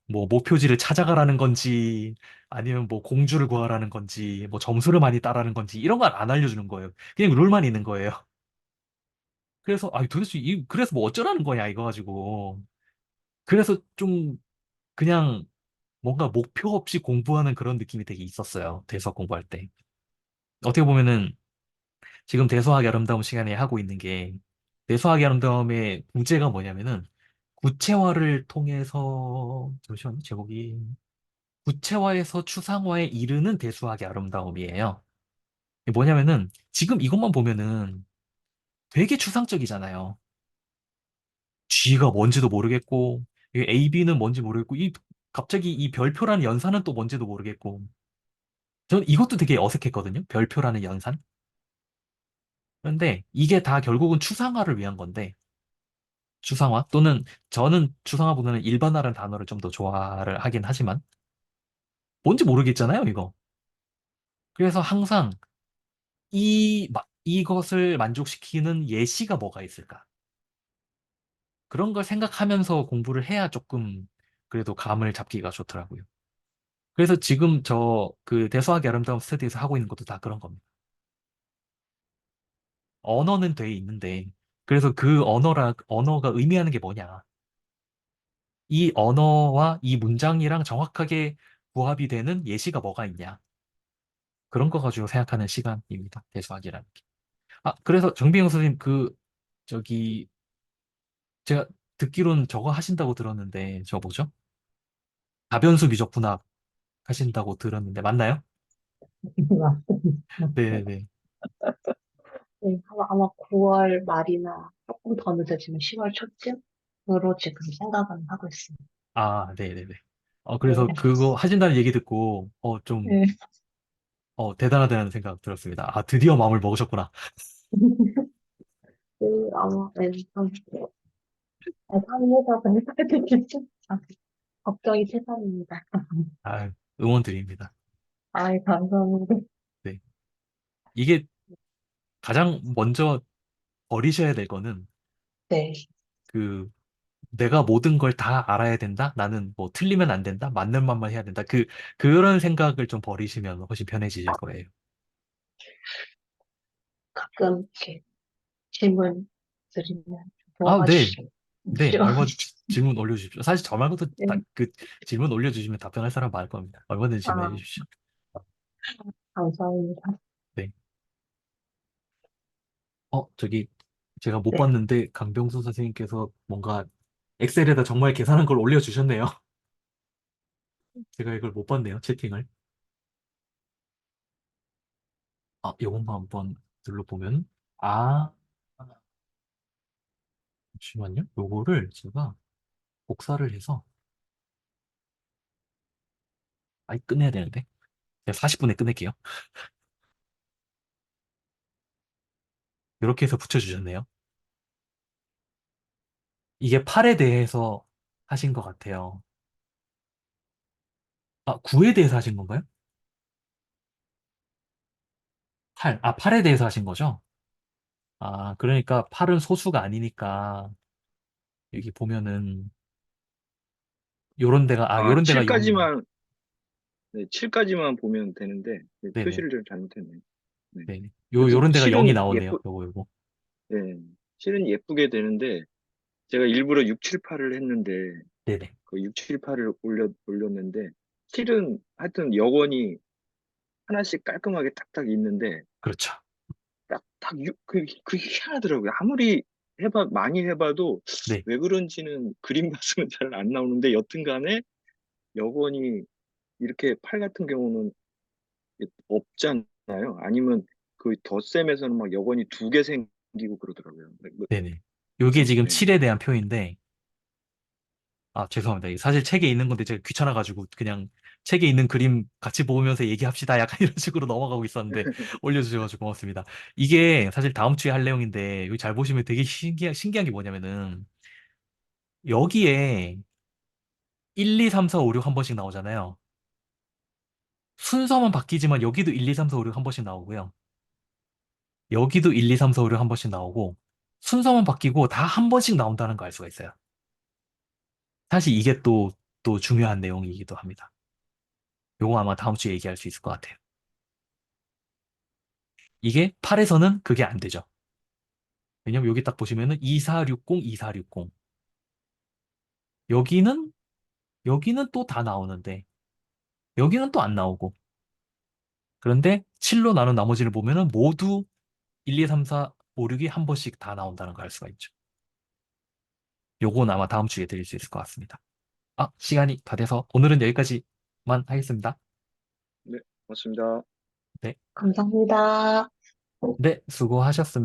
목표지를 찾아가라는 건지 아니면 공주를 구하라는 건지 점수를 많이 따라는 건지 이런 걸 안 알려주는 거예요. 그냥 룰만 있는 거예요. 그래서 도대체 그래서 어쩌라는 거냐 이거 가지고. 그래서 좀 그냥 뭔가 목표 없이 공부하는 그런 느낌이 되게 있었어요. 대수학 공부할 때. 어떻게 보면은 지금 대수학의 아름다움 시간에 하고 있는 게 대수학의 아름다움의 부제가 뭐냐면은 구체화를 통해서 잠시만요. 제목이 구체화에서 추상화에 이르는 대수학의 아름다움이에요. 이게 뭐냐면은 지금 이것만 보면은 되게 추상적이잖아요. G가 뭔지도 모르겠고 AB는 뭔지 모르겠고 갑자기 이 별표라는 연산은 또 뭔지도 모르겠고 전 이것도 되게 어색했거든요. 별표라는 연산. 그런데 이게 다 결국은 추상화를 위한 건데, 추상화 또는 저는 추상화보다는 일반화라는 단어를 좀 더 좋아를 하긴 하지만 뭔지 모르겠잖아요, 이거. 그래서 항상 이것을 만족시키는 예시가 뭐가 있을까? 그런 걸 생각하면서 공부를 해야 조금 그래도 감을 잡기가 좋더라고요. 그래서 지금 그 대수학의 아름다움 스터디에서 하고 있는 것도 다 그런 겁니다. 언어는 돼 있는데, 그래서 그 언어가 의미하는 게 뭐냐? 이 언어와 이 문장이랑 정확하게 부합이 되는 예시가 뭐가 있냐. 그런 거 가지고 생각하는 시간입니다. 대수학이라는 게. 그래서 정비영 선생님, 저기, 제가 듣기로는 저거 하신다고 들었는데, 저 뭐죠? 다변수 미적분학 하신다고 들었는데, 맞나요? 네네네. 네, 아마 9월 말이나 조금 더 늦어지면 10월 초쯤으로 지금 생각은 하고 있습니다. 네네네. 그래서 네. 그거 하신다는 얘기 듣고, 네. 대단하다는 생각 들었습니다. 아, 드디어 마음을 먹으셨구나. 아마, 네, 참, 상의해서 그랬겠죠? 걱정이 최선입니다. 아, 응원 드립니다. 아이, 감사합니다. 네. 이게 가장 먼저 버리셔야 될 거는, 네. 그, 내가 모든 걸 다 알아야 된다? 나는 뭐 틀리면 안 된다? 맞는 말만 해야 된다? 그런 생각을 좀 버리시면 훨씬 편해지실 거예요. 가끔 이렇게 질문 드리면 아, 네. 도와주시죠. 네. 질문 올려주십시오. 사실 저 말고도 네. 질문 올려주시면 답변할 사람 많을 겁니다. 얼마든지 질문해 아, 주십시오. 감사합니다. 네. 저기, 제가 못 네. 봤는데, 강병수 선생님께서 뭔가 엑셀에다 정말 계산한 걸 올려주셨네요. 제가 이걸 못 봤네요, 채팅을. 요것만 한번 눌러보면, 아, 잠시만요. 요거를 제가 복사를 해서, 끝내야 되는데. 제가 40분에 끝낼게요. 이렇게 해서 붙여주셨네요. 이게 팔에 대해서 하신 것 같아요. 9에 대해서 하신 건가요? 팔에 대해서 하신 거죠? 그러니까 팔은 소수가 아니니까, 여기 보면은, 요런 데가 0이네. 7까지만, 네, 7까지만 보면 되는데, 네, 네네. 표시를 좀 잘못했네. 네. 네네. 그래서 요런 데가 0이 나오네요. 요거. 네, 실은 예쁘게 되는데, 제가 일부러 6, 7, 8을 했는데, 네네. 그 6, 7, 8을 올렸는데, 실은 하여튼 여건이 하나씩 깔끔하게 딱딱 있는데, 그렇죠. 그게 희한하더라고요. 아무리 많이 해봐도 네. 왜 그런지는 그림 봤으면 잘 안 나오는데, 여튼 간에 여건이 이렇게 팔 같은 경우는 없잖아요. 아니면 그 덧셈에서는 막 여건이 두 개 생기고 그러더라고요. 네네. 요게 그래서, 지금 네. 7에 대한 표인데, 죄송합니다. 이게 사실 책에 있는 건데 제가 귀찮아가지고 그냥 책에 있는 그림 같이 보면서 얘기합시다. 약간 이런 식으로 넘어가고 있었는데 올려주셔가지고 고맙습니다. 이게 사실 다음 주에 할 내용인데 여기 잘 보시면 되게 신기한 게 뭐냐면은 여기에 1, 2, 3, 4, 5, 6 한 번씩 나오잖아요. 순서만 바뀌지만 여기도 1, 2, 3, 4, 5, 6 한 번씩 나오고요. 여기도 1, 2, 3, 4, 5, 6 한 번씩 나오고 순서만 바뀌고 다 한 번씩 나온다는 거 알 수가 있어요. 사실 이게 또 중요한 내용이기도 합니다. 요거 아마 다음 주에 얘기할 수 있을 것 같아요. 이게 8에서는 그게 안 되죠. 왜냐면 여기 딱 보시면은 2460, 2460. 여기는, 여기는 또 다 나오는데, 여기는 또 안 나오고. 그런데 7로 나눈 나머지를 보면은 모두 1, 2, 3, 4, 5, 6이 한 번씩 다 나온다는 걸 알 수가 있죠. 요건 아마 다음 주에 드릴 수 있을 것 같습니다. 시간이 다 돼서 오늘은 여기까지만 하겠습니다. 네, 고맙습니다. 네. 감사합니다. 네, 수고하셨습니다.